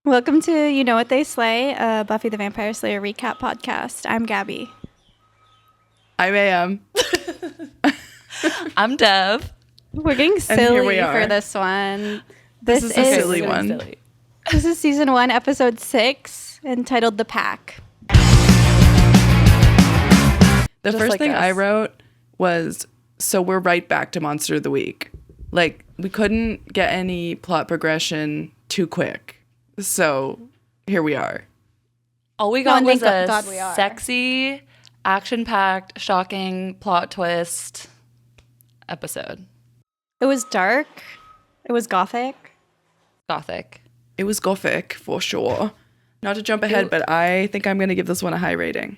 Welcome to You Know What They Slay, a Buffy the Vampire Slayer recap podcast. I'm Gabby. I'm AM. I'm Dev. We're getting silly for this one. This is a silly one. This is season 1, episode 6, entitled The Pack. The first thing I wrote was, so we're right back to Monster of the Week. Like, we couldn't get any plot progression too quick. So here we are. All we got was a sexy, action-packed, shocking plot twist episode. It was dark. It was gothic. Gothic. It was gothic, for sure. Not to jump ahead, but I think I'm going to give this one a high rating.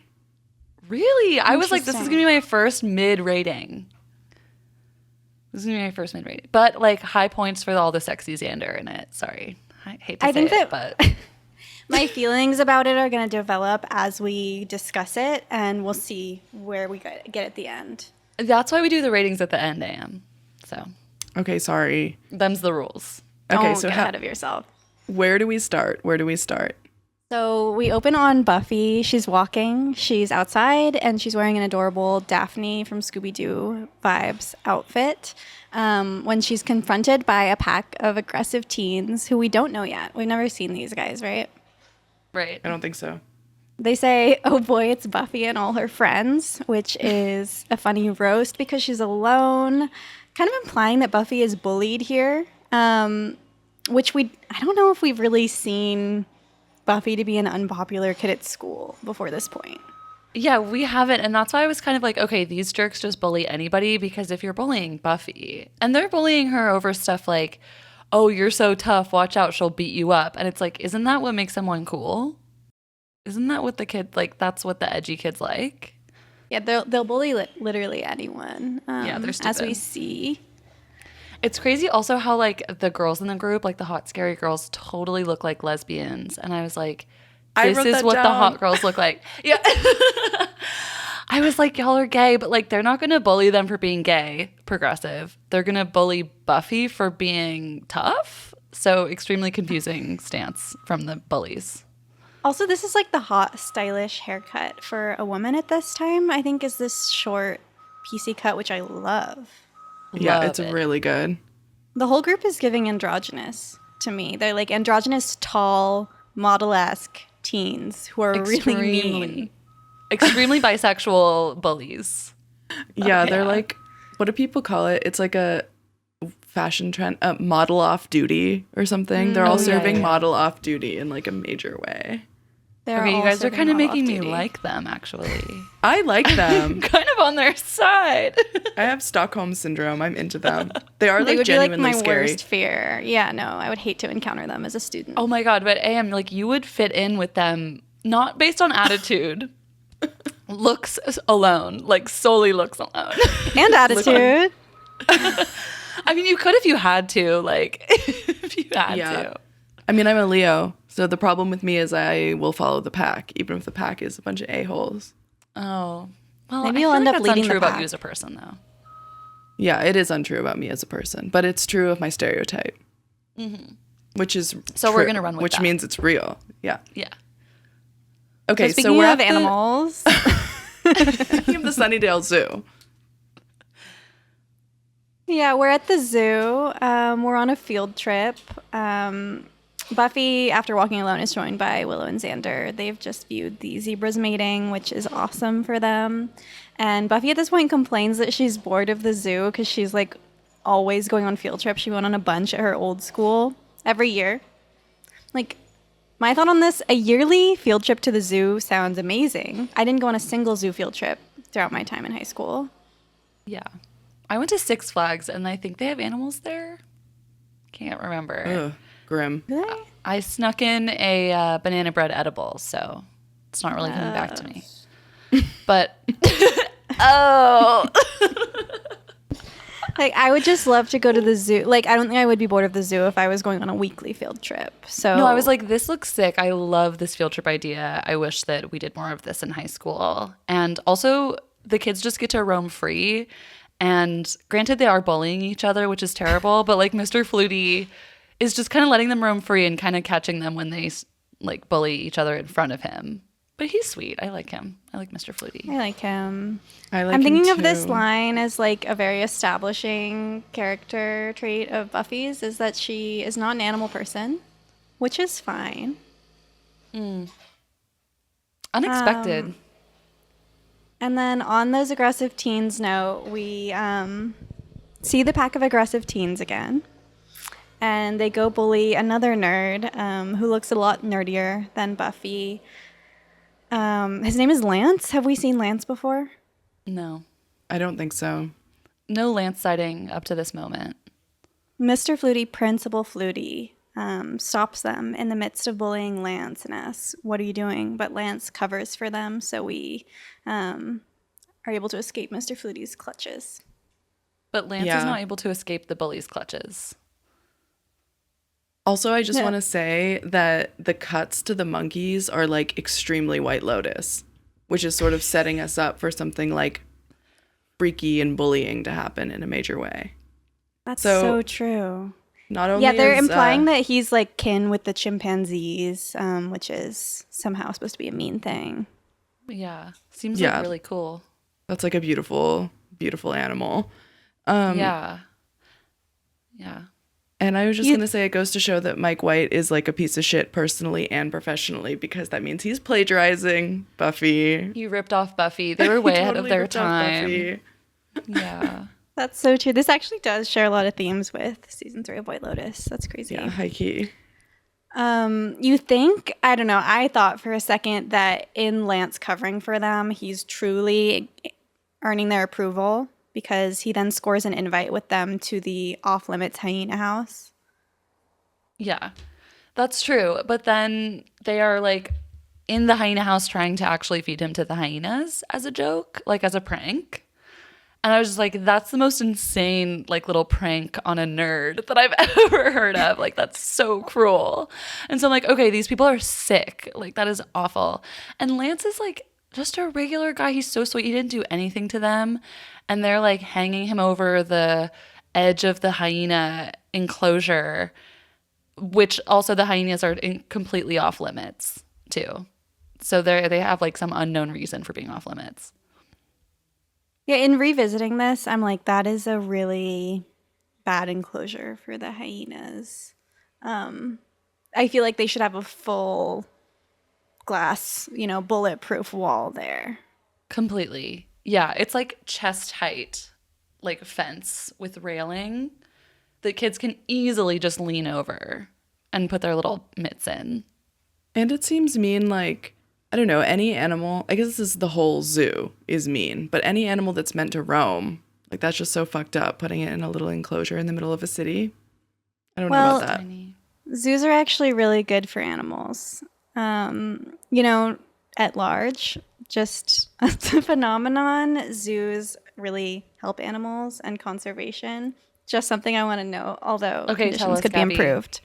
Really? I was like, this is going to be my first mid-rating. This is going to be my first mid-rating. But, like, high points for all the sexy Xander in it. Sorry. I hate to say it, but... My feelings about it are going to develop as we discuss it, and we'll see where we get at the end. That's why we do the ratings at the end, Am. So. Okay, sorry. Them's the rules. Don't get ahead of yourself. Where do we start? So we open on Buffy. She's walking. She's outside, and she's wearing an adorable Daphne from Scooby-Doo vibes outfit when she's confronted by a pack of aggressive teens who we don't know yet. We've never seen these guys, right? Right. I don't think so. They say, oh boy, it's Buffy and all her friends, which is a funny roast because she's alone, kind of implying that Buffy is bullied here, which I don't know if we've really seen Buffy to be an unpopular kid at school before this point. Yeah, we haven't. And that's why I was kind of like, okay, these jerks just bully anybody, because if you're bullying Buffy, and they're bullying her over stuff like, oh, you're so tough, watch out, she'll beat you up. And it's like, isn't that what makes someone cool? Isn't that what the kid, like, that's what the edgy kids like? Yeah, they'll bully literally anyone. Yeah, they're stupid. As we see. It's crazy also how, like, the girls in the group, like the hot, scary girls, totally look like lesbians. And I was like, this is what the hot girls look like. Yeah. I was like, y'all are gay, but, like, they're not going to bully them for being gay, progressive. They're going to bully Buffy for being tough. So extremely confusing stance from the bullies. Also, this is like the hot, stylish haircut for a woman at this time, I think, is this short, PC cut, which I love. Yeah, it's really good. The whole group is giving androgynous to me. They're like androgynous, tall, model-esque teens who are really mean. Extremely bisexual bullies. Yeah, they're like, what do people call it? It's like a fashion trend, model off duty or something. They're all serving model off duty in like a major way. Okay, you guys are kind of making me like them, actually. I like them. Kind of on their side. I have Stockholm syndrome. I'm into them. They are like genuinely like my scary. Worst fear. Yeah, no, I would hate to encounter them as a student. Oh my god, but AM, like, you would fit in with them, not based on attitude, looks alone, like solely looks alone, and attitude. I mean, you could if you had to, like, if you had to. I mean, I'm a Leo, so the problem with me is I will follow the pack, even if the pack is a bunch of a-holes. Oh. Well, maybe you'll end up leading the pack. That's untrue about you as a person, though. Yeah, it is untrue about me as a person, but it's true of my stereotype. Mm-hmm. Which is so true, we're going to run with which that. means it's real. Yeah. Yeah. Okay, so we're at animals. Speaking of the Sunnydale Zoo. Yeah, we're at the zoo. We're on a field trip. Buffy, after walking alone, is joined by Willow and Xander. They've just viewed the zebras mating, which is awesome for them. And Buffy at this point complains that she's bored of the zoo because she's like always going on field trips. She went on a bunch at her old school every year. Like, my thought on this, a yearly field trip to the zoo sounds amazing. I didn't go on a single zoo field trip throughout my time in high school. Yeah. I went to Six Flags, and I think they have animals there. Can't remember. Ugh, grim. Really? I snuck in a banana bread edible, so it's not really coming back to me. But, like, I would just love to go to the zoo. Like, I don't think I would be bored of the zoo if I was going on a weekly field trip. So no, I was like, this looks sick. I love this field trip idea. I wish that we did more of this in high school. And also, the kids just get to roam free. And granted, they are bullying each other, which is terrible. But, like, Mr. Flutie is just kind of letting them roam free and kind of catching them when they like bully each other in front of him. But he's sweet. I like him. I like Mr. Flutie. I like him. I'm thinking of this line as like a very establishing character trait of Buffy's, is that she is not an animal person, which is fine. Unexpected. And then on those aggressive teens note, we see the pack of aggressive teens again. And they go bully another nerd who looks a lot nerdier than Buffy. His name is Lance. Have we seen Lance before? No. I don't think so. No Lance sighting up to this moment. Mr. Flutie, Principal Flutie, stops them in the midst of bullying Lance and asks, "What are you doing?" But Lance covers for them, so we are able to escape Mr. Flutie's clutches. But Lance is not able to escape the bully's clutches. Also, I just want to say that the cuts to the monkeys are like extremely White Lotus, which is sort of setting us up for something like freaky and bullying to happen in a major way. That's so true. Not only they're implying that he's like kin with the chimpanzees, which is somehow supposed to be a mean thing. Yeah, seems like really cool. That's like a beautiful, beautiful animal. Yeah. And I was just going to say, it goes to show that Mike White is like a piece of shit personally and professionally, because that means he's plagiarizing Buffy. He ripped off Buffy. They were way ahead of their time. Yeah. That's so true. This actually does share a lot of themes with season 3 of White Lotus. That's crazy. Yeah, high key. You think, I don't know, I thought for a second that in Lance covering for them, he's truly earning their approval, because he then scores an invite with them to the off-limits hyena house. Yeah, that's true. But then they are like in the hyena house trying to actually feed him to the hyenas as a joke, like as a prank. And I was just like, that's the most insane like little prank on a nerd that I've ever heard of. Like, that's so cruel. And so I'm like, okay, these people are sick. Like, that is awful. And Lance is like just a regular guy. He's so sweet. He didn't do anything to them. And they're like hanging him over the edge of the hyena enclosure, which also the hyenas are completely off limits too. So they have like some unknown reason for being off limits. Yeah, in revisiting this, I'm like, that is a really bad enclosure for the hyenas. I feel like they should have a full glass, bulletproof wall there. Completely. Yeah, it's like chest height, like fence with railing that kids can easily just lean over and put their little mitts in. And it seems mean, like, I don't know, any animal, I guess this is the whole zoo is mean, but any animal that's meant to roam, like, that's just so fucked up, putting it in a little enclosure in the middle of a city. I don't know about that. Zoos are actually really good for animals. At large, just as a phenomenon, zoos really help animals and conservation. Just something I want to know, although conditions could be improved.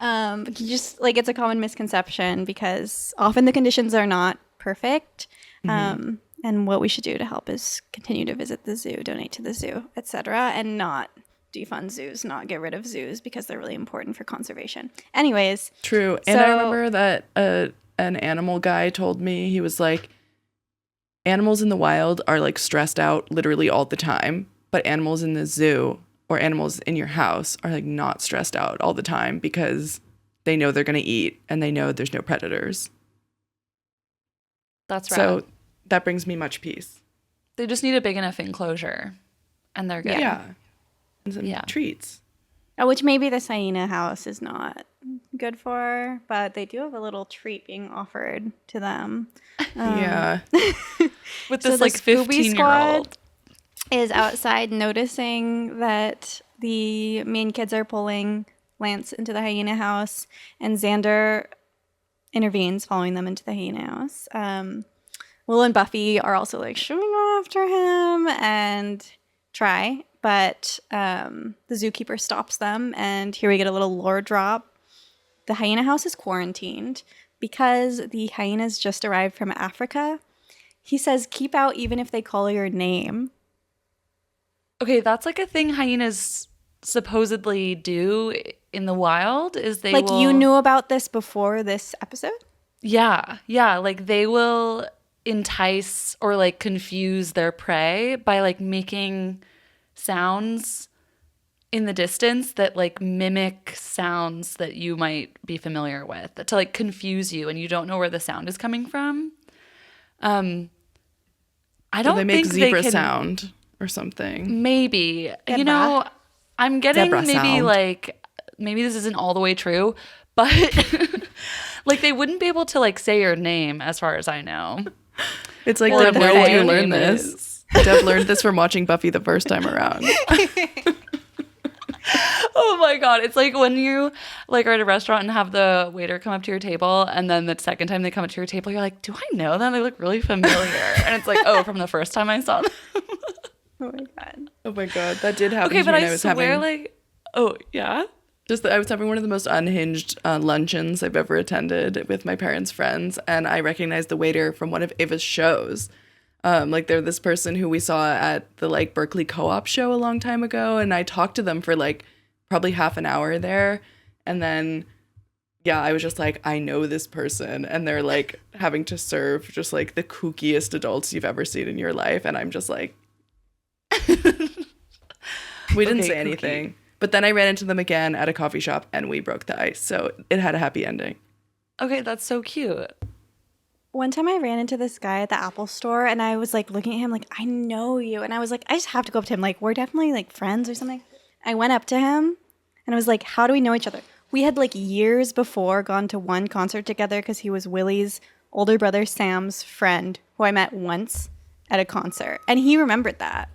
It's a common misconception, because often the conditions are not perfect. And what we should do to help is continue to visit the zoo, donate to the zoo, etc., and not defund zoos, not get rid of zoos, because they're really important for conservation. Anyways. True. And I remember that an animal guy told me, he was like, animals in the wild are like stressed out literally all the time, but animals in the zoo or animals in your house are like not stressed out all the time, because they know they're going to eat and they know there's no predators. That's right. So that brings me much peace. They just need a big enough enclosure and they're good. Yeah. And some treats. Which maybe the hyena house is not good for, but they do have a little treat being offered to them. With this like 15-year-old is outside noticing that the main kids are pulling Lance into the hyena house, and Xander intervenes, following them into the hyena house. Will and Buffy are also like shooing after him and try, but the zookeeper stops them, and here we get a little lore drop. The hyena house is quarantined because the hyenas just arrived from Africa. He says, keep out even if they call your name. Okay, that's like a thing hyenas supposedly do in the wild is they like will, you knew about this before this episode? Yeah. Like they will entice or like confuse their prey by like making sounds in the distance that like mimic sounds that you might be familiar with to like confuse you and you don't know where the sound is coming from. I don't they make think zebra they can, sound or something. maybe. Zebra. You know, I'm getting Zebra maybe sound. like maybe this isn't all the way true, but like they wouldn't be able to like say your name as far as I know. It's like, Or Deb, where did you their learn name this? Deb learned this from watching Buffy the first time around. Oh my God. It's like when you like are at a restaurant and have the waiter come up to your table and then the second time they come up to your table, you're like, do I know them? They look really familiar. And it's like, oh, from the first time I saw them. Oh my God. Oh my God, that did happen Okay, to me but when I was swear having like, oh yeah. I was having one of the most unhinged luncheons I've ever attended with my parents' friends, and I recognized the waiter from one of Ava's shows. Like they're this person who we saw at the like Berkeley Co-op show a long time ago, and I talked to them for like probably half an hour there, and then yeah, I was just like, I know this person, and they're like having to serve just like the kookiest adults you've ever seen in your life, and I'm just like, we didn't say anything. But then I ran into them again at a coffee shop and we broke the ice. So it had a happy ending. Okay, that's so cute. One time I ran into this guy at the Apple store and I was like looking at him like, I know you. And I was like, I just have to go up to him. Like, we're definitely like friends or something. I went up to him and I was like, how do we know each other? We had like years before gone to one concert together because he was Willie's older brother Sam's friend who I met once at a concert. And he remembered that.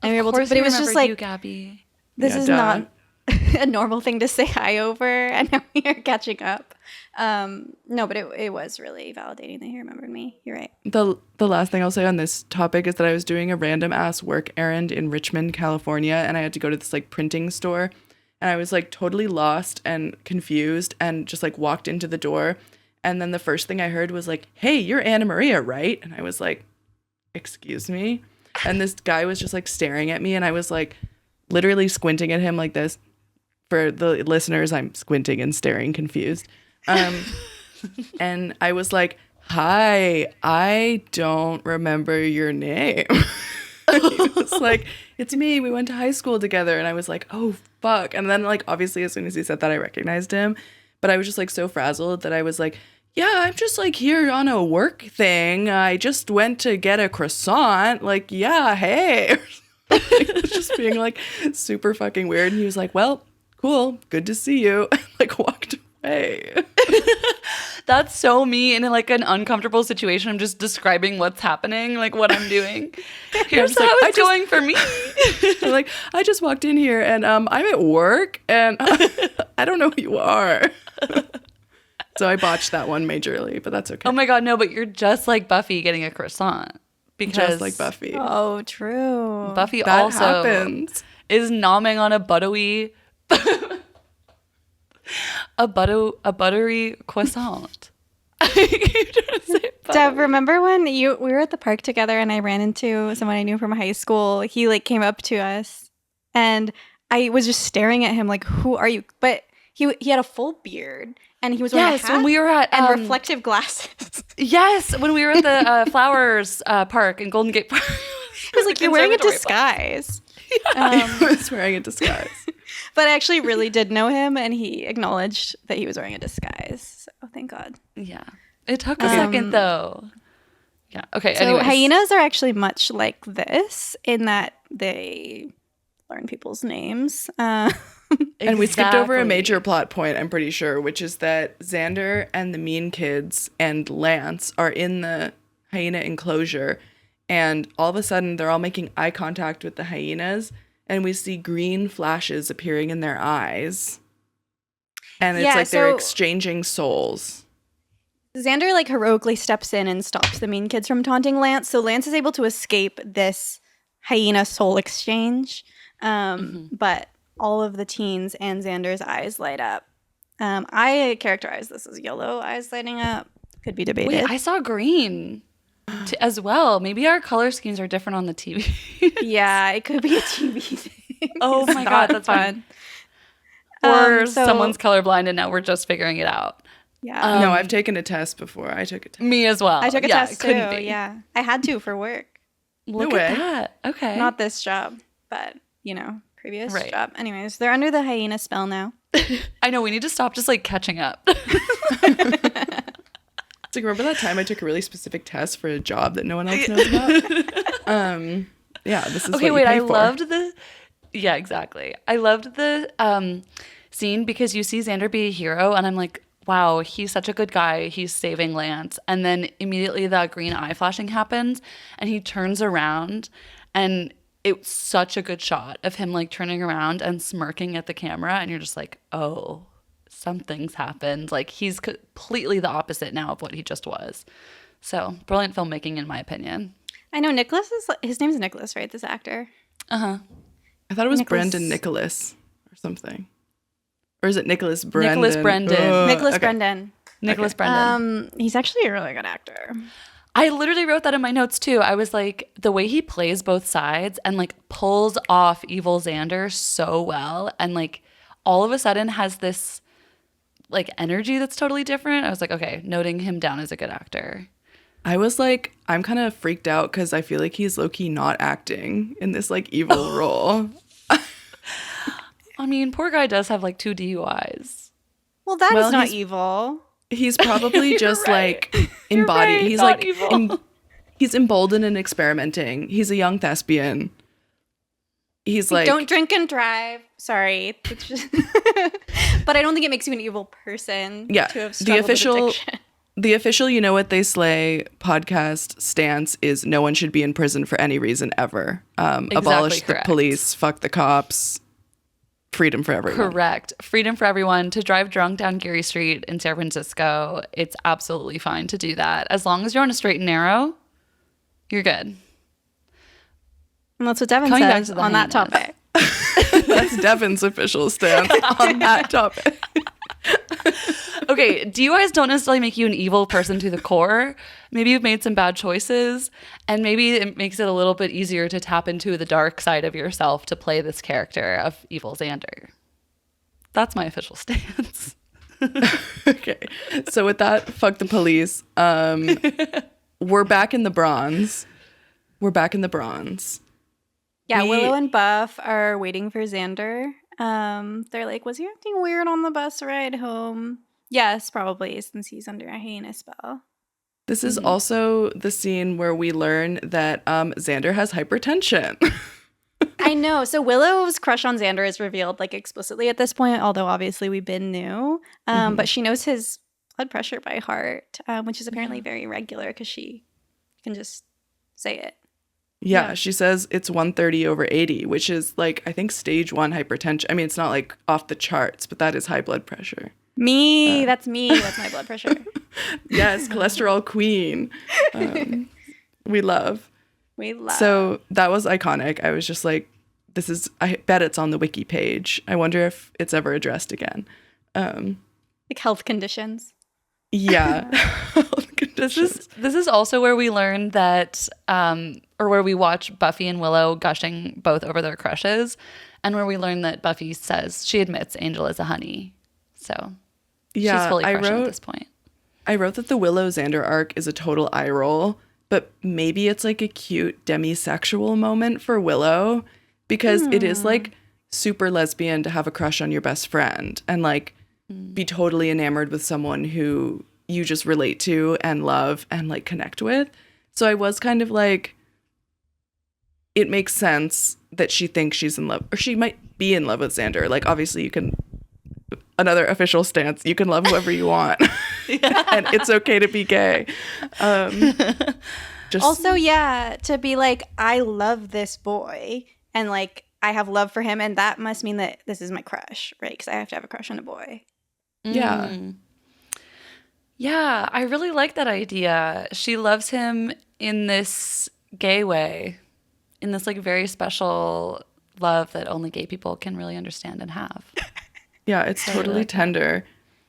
And we were able to, but it was just like, you, Gabby. this Yeah, is duh. not a normal thing to say hi over, and now we are catching up. No, but it was really validating that he remembered me. You're right. The last thing I'll say on this topic is that I was doing a random ass work errand in Richmond, California, and I had to go to this like printing store, and I was like totally lost and confused and just like walked into the door, and then the first thing I heard was like, "Hey, you're Anna Maria, right?" And I was like, "Excuse me?" And this guy was just like staring at me, and I was like literally squinting at him like this. For the listeners, I'm squinting and staring confused. And I was like, "Hi, I don't remember your name." He was like, "It's me. We went to high school together." And I was like, "Oh, fuck." And then like, obviously, as soon as he said that, I recognized him. But I was just like so frazzled that I was like, "Yeah, I'm just like here on a work thing. I just went to get a croissant. Like, yeah, hey." It was just being like super fucking weird. And he was like, "Well, cool, good to see you." And like walked away. That's so me in like an uncomfortable situation. I'm just describing what's happening, like what I'm doing. Here's like, how it's going for me. I'm like, I just walked in here and I'm at work and I don't know who you are. So I botched that one majorly, but that's okay. Oh my God, no, but you're just like Buffy getting a croissant. Because Just like Buffy. Oh, true. Buffy That also happens. is nomming on a buttery a buttery croissant. Deb, remember when we were at the park together and I ran into someone I knew from high school? He like came up to us and I was just staring at him like, who are you? But he had a full beard and he was wearing a hat when we were at and reflective glasses. Yes, when we were at the Flowers Park in Golden Gate Park. He was like, you're wearing a disguise. He was wearing a disguise. But I actually really did know him and he acknowledged that he was wearing a disguise. So thank God. Yeah. It took a second though. Yeah. Okay. So anyways. hyenas are actually much like this in that they learn people's names. And we skipped over a Exactly. major plot point, I'm pretty sure, which is that Xander and the mean kids and Lance are in the hyena enclosure. And all of a sudden, they're all making eye contact with the hyenas. And we see green flashes appearing in their eyes. And it's like they're exchanging souls. Xander like heroically steps in and stops the mean kids from taunting Lance. So Lance is able to escape this hyena soul exchange. But all of the teens and Xander's eyes light up. I characterize this as yellow eyes lighting up. Could be debated. Wait, I saw green as well. Maybe our color schemes are different on the TV. Yeah, it could be a TV thing. Oh my God, that's fun. Or someone's colorblind and now we're just figuring it out. Yeah. No, I've taken a test before. I took a test. Me as well. I took a test too. Yeah. I had to for work. Look at that. Okay. Not this job, but, previous job. Anyways, they're under the hyena spell now. I know. We need to stop just like catching up. It's like, remember that time I took a really specific test for a job that no one else knows about? Yeah, this is okay, what you wait, pay for. Loved the... Yeah, exactly. I loved the scene because you see Xander be a hero and I'm like, wow, he's such a good guy. He's saving Lance. And then immediately that green eye flashing happens and he turns around and it's such a good shot of him like turning around and smirking at the camera. And you're just like, oh, something's happened. Like he's completely the opposite now of what he just was. So brilliant filmmaking in my opinion. I know his name's Nicholas, right? This actor. Uh-huh. I thought it was Brendan Nicholas or something. Or is it Nicholas Brendan? Nicholas Brendan. Nicholas Brendan. Nicholas Brendan. He's actually a really good actor. I literally wrote that in my notes too. I was like, the way he plays both sides and like pulls off evil Xander so well and like all of a sudden has this like energy that's totally different. I was like, okay, noting him down as a good actor. I was like, I'm kind of freaked out because I feel like he's low-key not acting in this like evil role. I mean, poor guy does have like 2 DUIs. Well, that is not evil. He's probably just like embodied. Right, he's like he's emboldened and experimenting. He's a young thespian. He's like, don't drink and drive. Sorry, but I don't think it makes you an evil person. Yeah, to have struggled with addiction. The official You Know What They Slay podcast stance is no one should be in prison for any reason ever. Abolish the police, fuck the cops, freedom for everyone. Correct. Freedom for everyone to drive drunk down Geary Street in San Francisco. It's absolutely fine to do that. As long as you're on a straight and narrow, you're good. And that's what Devin says on that topic. That's Devin's official stance on that topic. Okay, DUIs don't necessarily make you an evil person to the core. Maybe you've made some bad choices, and maybe it makes it a little bit easier to tap into the dark side of yourself to play this character of evil Xander. That's my official stance. Okay, so with that, fuck the police. We're back in the bronze. Yeah, Willow and Buff are waiting for Xander. They're like, was he acting weird on the bus ride home? Yes, probably, since he's under a hyena spell. This is also the scene where we learn that Xander has hypertension. I know. So Willow's crush on Xander is revealed like explicitly at this point, although obviously we've been new. But she knows his blood pressure by heart, which is apparently very regular because she can just say it. Yeah, she says it's 130/80, which is like, I think stage 1 hypertension. I mean, it's not like off the charts, but that is high blood pressure. That's me with my blood pressure. Yes, cholesterol queen. We love. So that was iconic. I was just like, I bet it's on the wiki page. I wonder if it's ever addressed again. Like health conditions. Yeah. This is also where we learn that, or where we watch Buffy and Willow gushing both over their crushes, and where we learn that Buffy says she admits Angel is a honey. So she's fully crushing at this point. I wrote that the Willow Xander arc is a total eye roll, but maybe it's like a cute demisexual moment for Willow, because it is like super lesbian to have a crush on your best friend and like be totally enamored with someone who you just relate to and love and like connect with. So I was kind of like, it makes sense that she thinks she's in love, or she might be in love with Xander. Like, obviously you can, another official stance, you can love whoever you want. And it's okay to be gay. Also, to be like, I love this boy and like I have love for him, and that must mean that this is my crush, right? Because I have to have a crush on a boy. Yeah. Yeah, I really like that idea. She loves him in this gay way, in this like very special love that only gay people can really understand and have. Yeah, it's totally tender.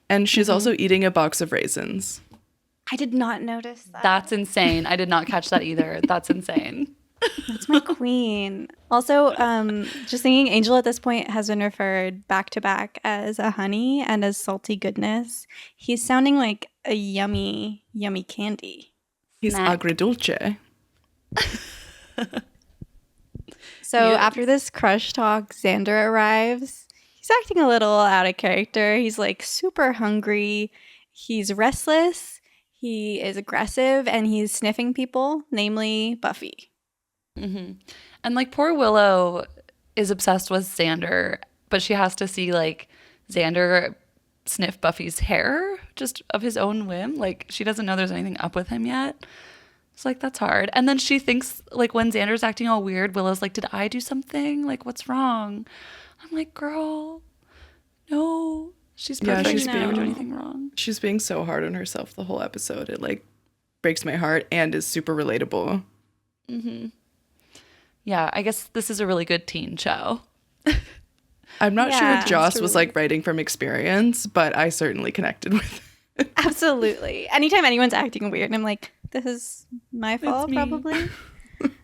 And she's also eating a box of raisins. I did not notice that. That's insane. I did not catch that either. That's insane. That's my queen. Also, just thinking Angel at this point has been referred back to back as a honey and as salty goodness. He's sounding like a yummy, yummy candy. He's Snack. agridulce. So after this crush talk, Xander arrives. He's acting a little out of character. He's like super hungry. He's restless. He is aggressive and he's sniffing people, namely Buffy. Mm-hmm. And like poor Willow is obsessed with Xander, but she has to see like Xander sniff Buffy's hair just of his own whim. Like she doesn't know there's anything up with him yet. It's like, that's hard. And then she thinks like when Xander's acting all weird, Willow's like, did I do something? Like, what's wrong? I'm like, girl, no. She's perfect. She's She never do anything wrong. She's being so hard on herself the whole episode. It like breaks my heart and is super relatable. Mm-hmm. Yeah, I guess this is a really good teen show. I'm not sure if Joss was like writing from experience, but I certainly connected with it. Absolutely. Anytime anyone's acting weird, I'm like, this is my fault, probably.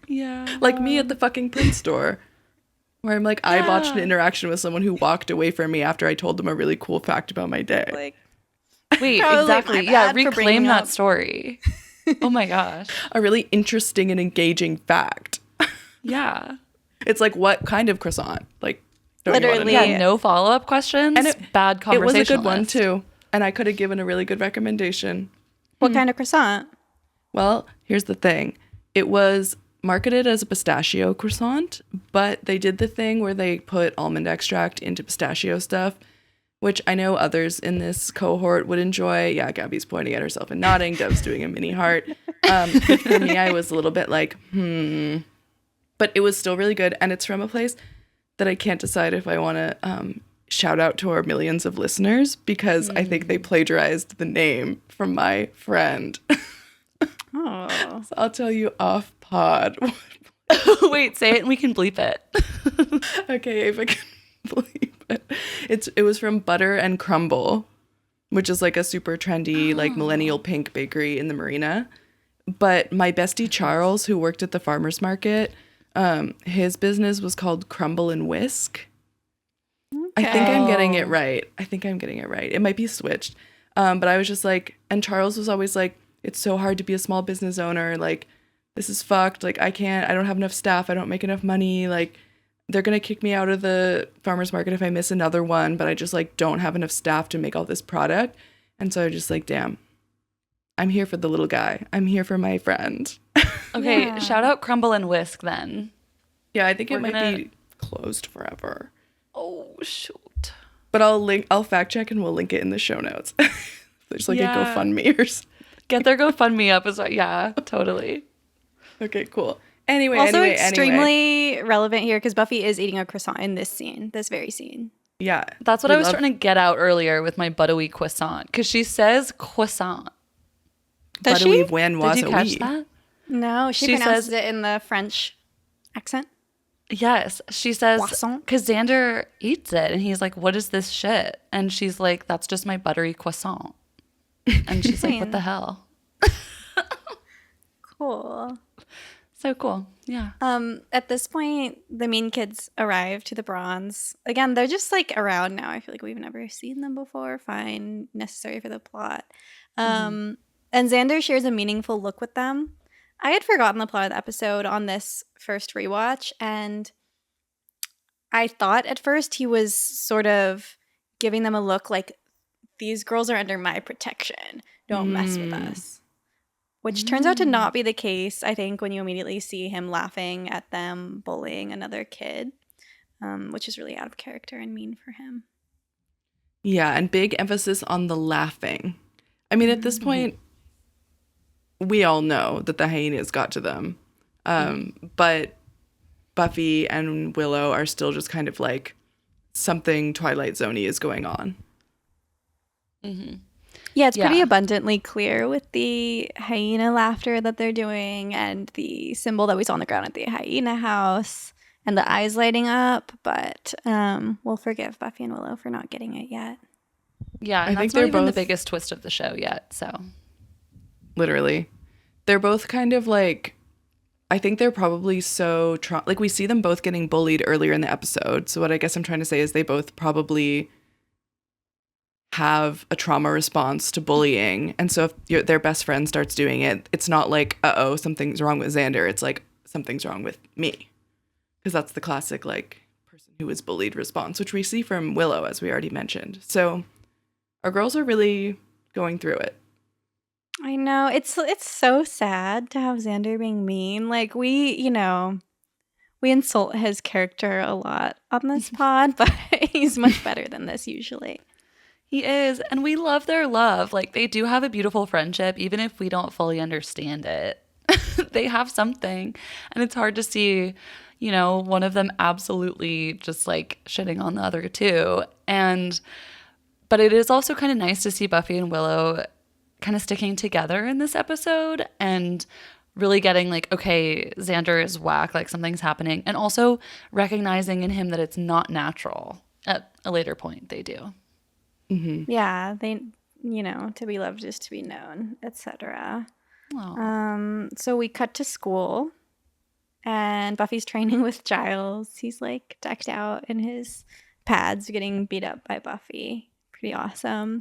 Yeah. Like me at the fucking print store, where I'm like, I botched an interaction with someone who walked away from me after I told them a really cool fact about my day. Like, wait, exactly. Yeah, reclaim that story. Oh my gosh. A really interesting and engaging fact. Yeah. It's like, what kind of croissant? Like, literally. Yeah, no follow-up questions. And bad conversation. It was a good one too. And I could have given a really good recommendation. What kind of croissant? Well, here's the thing. It was marketed as a pistachio croissant, but they did the thing where they put almond extract into pistachio stuff, which I know others in this cohort would enjoy. Yeah, Gabby's pointing at herself and nodding. Dev's doing a mini heart. But for me, I was a little bit like, But it was still really good. And it's from a place that I can't decide if I want to shout out to our millions of listeners, because I think they plagiarized the name from my friend. Oh. So I'll tell you off pod. Wait, say it and we can bleep it. Okay, if I can bleep it. It was from Butter and Crumble, which is like a super trendy, like millennial pink bakery in the marina. But my bestie Charles, who worked at the farmer's market, his business was called Crumble and Whisk. Okay. I think I'm getting it right. It might be switched. But I was just like, and Charles was always like, it's so hard to be a small business owner. Like, this is fucked. Like, I don't have enough staff. I don't make enough money. Like, they're going to kick me out of the farmer's market if I miss another one. But I just like don't have enough staff to make all this product. And so I just like, damn, I'm here for the little guy. I'm here for my friend. Okay, shout out Crumble and Whisk then. Yeah, I think it might be closed forever. Oh, shoot. But I'll fact check and we'll link it in the show notes. There's like a GoFundMe or something. Get their GoFundMe up as well. Yeah, totally. Okay, cool. Anyway, extremely relevant here because Buffy is eating a croissant in this very scene. Yeah. That's what I was trying to get out earlier with my buttery croissant, because she says croissant. Does she? Did you catch that? No, she pronounces it in the French accent. Yes, she says, croissant. Because Xander eats it and he's like, what is this shit? And she's like, that's just my buttery croissant. And she's like, what the hell? Cool. So cool. Yeah. At this point, the mean kids arrive to the Bronze. Again, they're just like around now. I feel like we've never seen them before. Fine, necessary for the plot. And Xander shares a meaningful look with them. I had forgotten the plot of the episode on this first rewatch, and I thought at first he was sort of giving them a look like, these girls are under my protection. Don't mess with us. Which turns out to not be the case, I think, when you immediately see him laughing at them bullying another kid, which is really out of character and mean for him. Yeah, and big emphasis on the laughing. I mean, at this point, we all know that the hyenas got to them. But Buffy and Willow are still just kind of like, something Twilight Zone-y is going on. Mm-hmm. Yeah, it's pretty abundantly clear with the hyena laughter that they're doing and the symbol that we saw on the ground at the hyena house and the eyes lighting up. But we'll forgive Buffy and Willow for not getting it yet. Yeah, and that's not even the biggest twist of the show yet, so. Literally. They're both kind of like I think they're probably so like we see them both getting bullied earlier in the episode. So what I guess I'm trying to say is they both probably have a trauma response to bullying. And so if their best friend starts doing it, it's not like, uh-oh, something's wrong with Xander. It's like, something's wrong with me. Because that's the classic, like, person who was bullied response, which we see from Willow, as we already mentioned. So our girls are really going through it. I know. It's so sad to have Xander being mean. Like, we insult his character a lot on this pod, but he's much better than this usually. He is, and we love their love. Like, they do have a beautiful friendship, even if we don't fully understand it. They have something, and it's hard to see, one of them absolutely just like shitting on the other two. But it is also kind of nice to see Buffy and Willow kind of sticking together in this episode and really getting like, okay, Xander is whack, like something's happening, and also recognizing in him that it's not natural. At a later point, they do. Mm-hmm. Yeah, they, to be loved is to be known, etc. So we cut to school, and Buffy's training with Giles. He's like decked out in his pads, getting beat up by Buffy. Pretty awesome.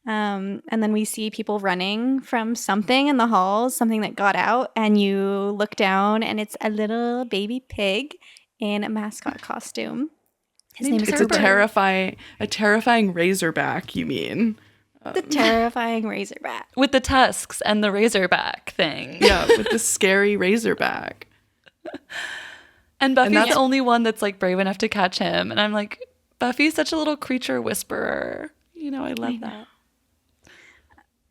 And then we see people running from something in the halls, something that got out, and you look down, and it's a little baby pig in a mascot costume. His name is It's a terrifying razorback, you mean? The terrifying razorback. With the tusks and the razorback thing. Yeah, with the scary razorback. And Buffy's the only one that's like brave enough to catch him. And I'm like, Buffy's such a little creature whisperer. I love that.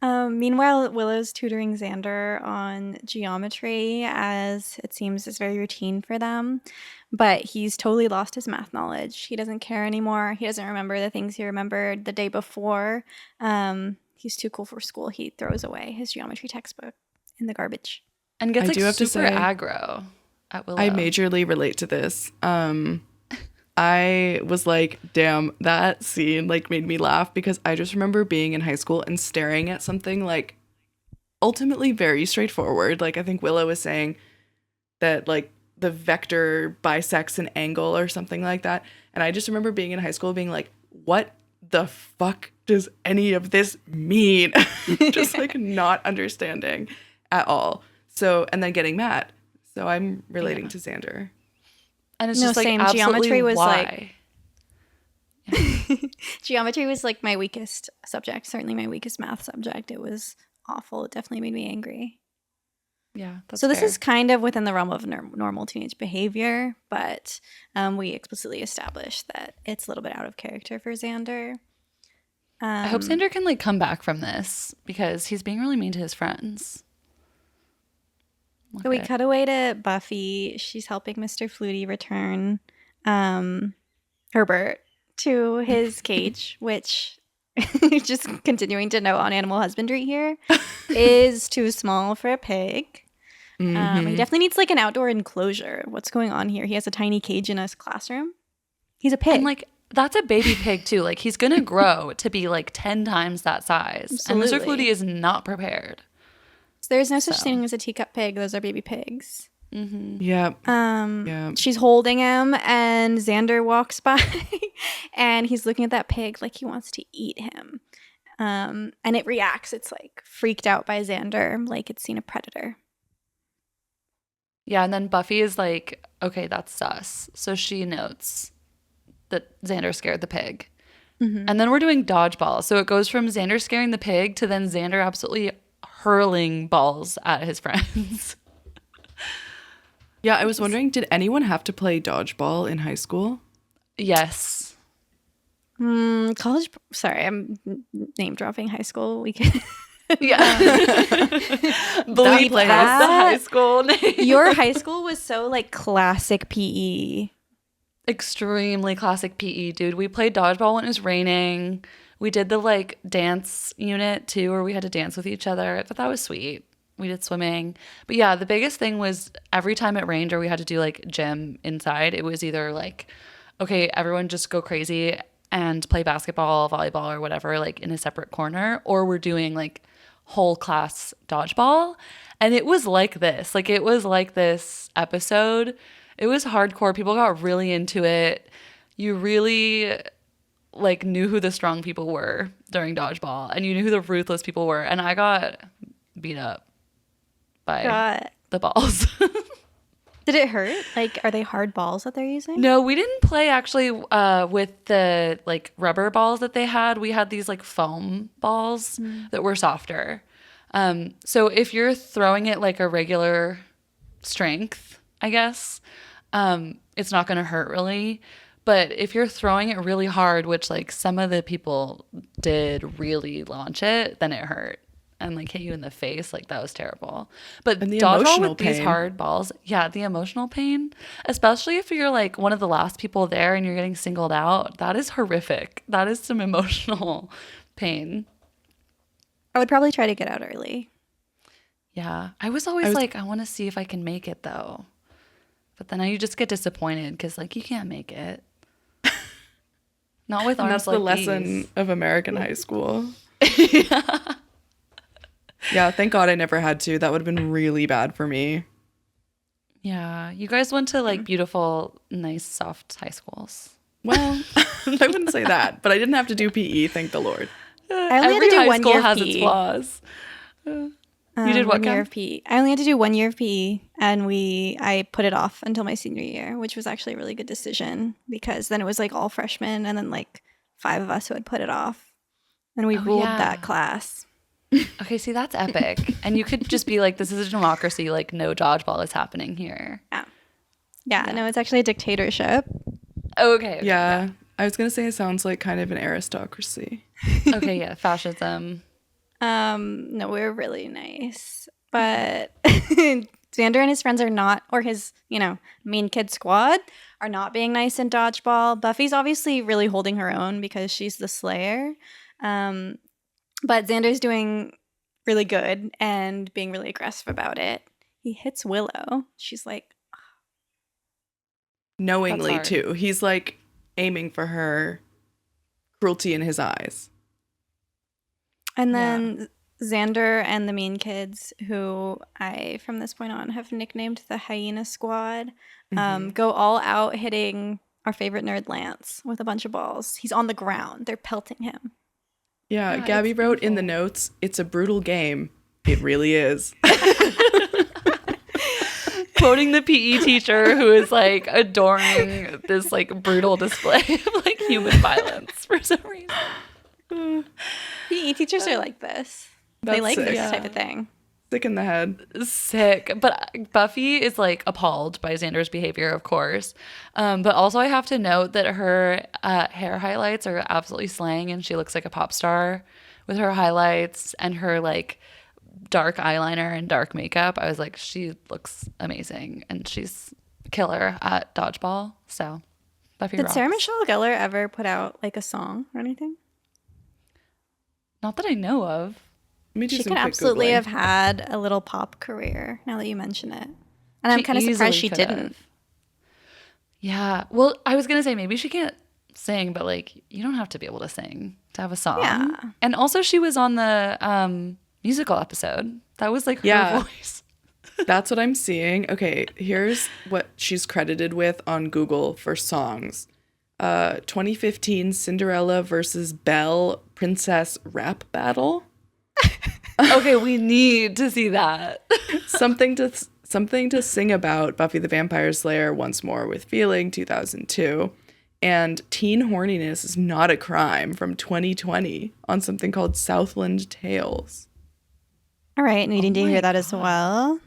Meanwhile, Willow's tutoring Xander on geometry, as it seems is very routine for them. But he's totally lost his math knowledge. He doesn't care anymore. He doesn't remember the things he remembered the day before. He's too cool for school. He throws away his geometry textbook in the garbage. And gets super aggro at Willow. I majorly relate to this. I was like, damn, that scene like made me laugh because I just remember being in high school and staring at something like ultimately very straightforward. Like I think Willow was saying that like the vector bisects an angle or something like that. And I just remember being in high school being like, what the fuck does any of this mean? Just like not understanding at all. So, and then getting mad. So I'm relating to Xander. And it's just like same. Absolutely Geometry was why? Geometry was like my weakest subject, certainly my weakest math subject. It was awful. It definitely made me angry. Yeah. So this is kind of within the realm of normal teenage behavior, but we explicitly established that it's a little bit out of character for Xander. I hope Xander can like come back from this because he's being really mean to his friends. So we cut away to Buffy. She's helping Mr. Flutie return Herbert to his cage, which, just continuing to note on animal husbandry here, is too small for a pig. Mm-hmm. He definitely needs like an outdoor enclosure. What's going on here? He has a tiny cage in his classroom. He's a pig. And like that's a baby pig too. Like he's gonna grow to be like 10 times that size. Absolutely. And Mr. Flutie is not prepared. So there's no such thing as a teacup pig. Those are baby pigs. Mm-hmm. Yeah. She's holding him, and Xander walks by, and he's looking at that pig like he wants to eat him. And it reacts. It's like freaked out by Xander, like it's seen a predator. Yeah, and then Buffy is like, okay, that's sus. So she notes that Xander scared the pig. Mm-hmm. And then we're doing dodgeball. So it goes from Xander scaring the pig to then Xander absolutely hurling balls at his friends. Yeah, I was wondering, did anyone have to play dodgeball in high school? Yes. College. Sorry, I'm name dropping high school. We can. Yeah. Believe that. The high school name. Your high school was so like classic PE. Extremely classic PE, dude. We played dodgeball when it was raining. We did the like dance unit too, where we had to dance with each other. I thought that was sweet. We did swimming. But yeah, the biggest thing was every time it rained or we had to do like gym inside, it was either like, okay, everyone just go crazy and play basketball, volleyball, or whatever, like in a separate corner, or we're doing like whole class dodgeball. And it was like this. Like, it was like this episode. It was hardcore. People got really into it. You really like knew who the strong people were during dodgeball, and you knew who the ruthless people were. And I got beat up by the balls. Did it hurt? Like, are they hard balls that they're using? No, we didn't play actually with the like rubber balls that they had. We had these like foam balls that were softer. So if you're throwing it like a regular strength, I guess, it's not going to hurt really. But if you're throwing it really hard, which like some of the people did really launch it, then it hurt and like hit you in the face. Like, that was terrible. But and the dodgeball with pain. These hard balls, yeah, the emotional pain, especially if you're like one of the last people there and you're getting singled out, that is horrific. That is some emotional pain. I would probably try to get out early. Yeah. I was always like, I want to see if I can make it though. But then you just get disappointed because like you can't make it. Not with arms. That's like the lesson these. of American high school. Yeah, thank God I never had to. That would have been really bad for me. Yeah, you guys went to like beautiful, nice, soft high schools. Well, I wouldn't say that, but I didn't have to do PE, thank the Lord. I only Every had to do high 1 school year has of PE. its flaws. You did what 1 year Cam? of PE. I only had to do 1 year of PE, and I put it off until my senior year, which was actually a really good decision because then it was like all freshmen and then like 5 of us who had put it off, and we ruled that class. Okay, see, that's epic. And you could just be like, this is a democracy. Like, no dodgeball is happening here. Yeah. No, it's actually a dictatorship. Okay. Yeah, I was going to say it sounds like kind of an aristocracy. Okay, yeah, fascism. No, we're really nice. But Xander and his friends are not, or his, mean kid squad are not being nice in dodgeball. Buffy's obviously really holding her own because she's the slayer. But Xander's doing really good and being really aggressive about it. He hits Willow. She's like, knowingly too. He's like aiming for her, cruelty in his eyes. and then Xander and the mean kids, who I, from this point on, have nicknamed the Hyena Squad, go all out hitting our favorite nerd Lance with a bunch of balls. He's on the ground. They're pelting him. Yeah, Gabby wrote in the notes, it's a brutal game. It really is. Quoting the PE teacher who is like adoring this like brutal display of like human violence for some reason. PE teachers are like this. They like sick. this type of thing. Sick in the head. Sick. But Buffy is like appalled by Xander's behavior, of course. But also I have to note that her hair highlights are absolutely slaying, and she looks like a pop star with her highlights and her like dark eyeliner and dark makeup. I was like, she looks amazing, and she's killer at dodgeball. So Buffy Did rocks. Sarah Michelle Gellar ever put out like a song or anything? Not that I know of. She could absolutely have had a little pop career, now that you mention it. And I'm kind of surprised she didn't. Yeah. Well, I was going to say maybe she can't sing, but like you don't have to be able to sing to have a song. Yeah. And also she was on the musical episode. That was like her voice. That's what I'm seeing. Okay, here's what she's credited with on Google for songs. 2015 Cinderella versus Belle Princess Rap Battle. Okay, we need to see that. something to sing about, Buffy the Vampire Slayer Once More with Feeling, 2002, and Teen Horniness is Not a Crime from 2020 on something called Southland Tales. All right, needing to hear that as well.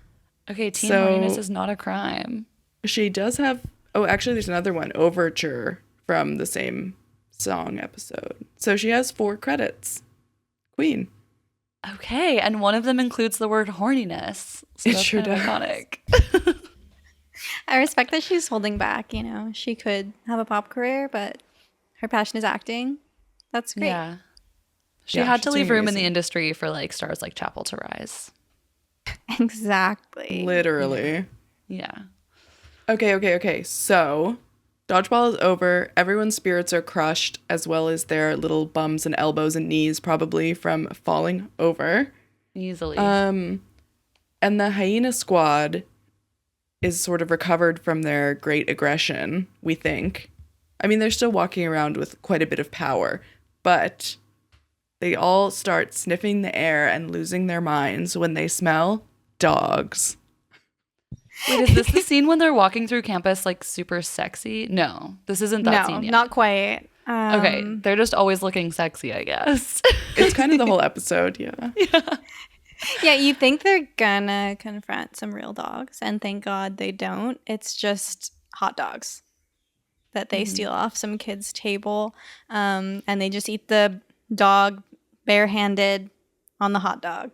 Okay, teen horniness is not a crime. She does have, oh, actually there's another one, Overture, from the same song episode. So she has 4 credits. Queen. Okay, and one of them includes the word horniness. So It that's sure kind of does. iconic. I respect that she's holding back, She could have a pop career, but her passion is acting. That's great. Yeah. She had to she's leave doing room in the amazing. industry for like stars like Chapel to rise. Exactly. Literally. Yeah. Okay. So, dodgeball is over. Everyone's spirits are crushed, as well as their little bums and elbows and knees, probably from falling over. Easily. And the hyena squad is sort of recovered from their great aggression, we think. I mean, they're still walking around with quite a bit of power, but they all start sniffing the air and losing their minds when they smell dogs. Wait, is this the scene when they're walking through campus like super sexy? No, this isn't that scene yet. No, not quite. Okay, they're just always looking sexy, I guess. It's kind of the whole episode, yeah. Yeah, you think they're gonna confront some real dogs, and thank God they don't. It's just hot dogs that they steal off some kid's table, and they just eat the dog barehanded on the hot dog.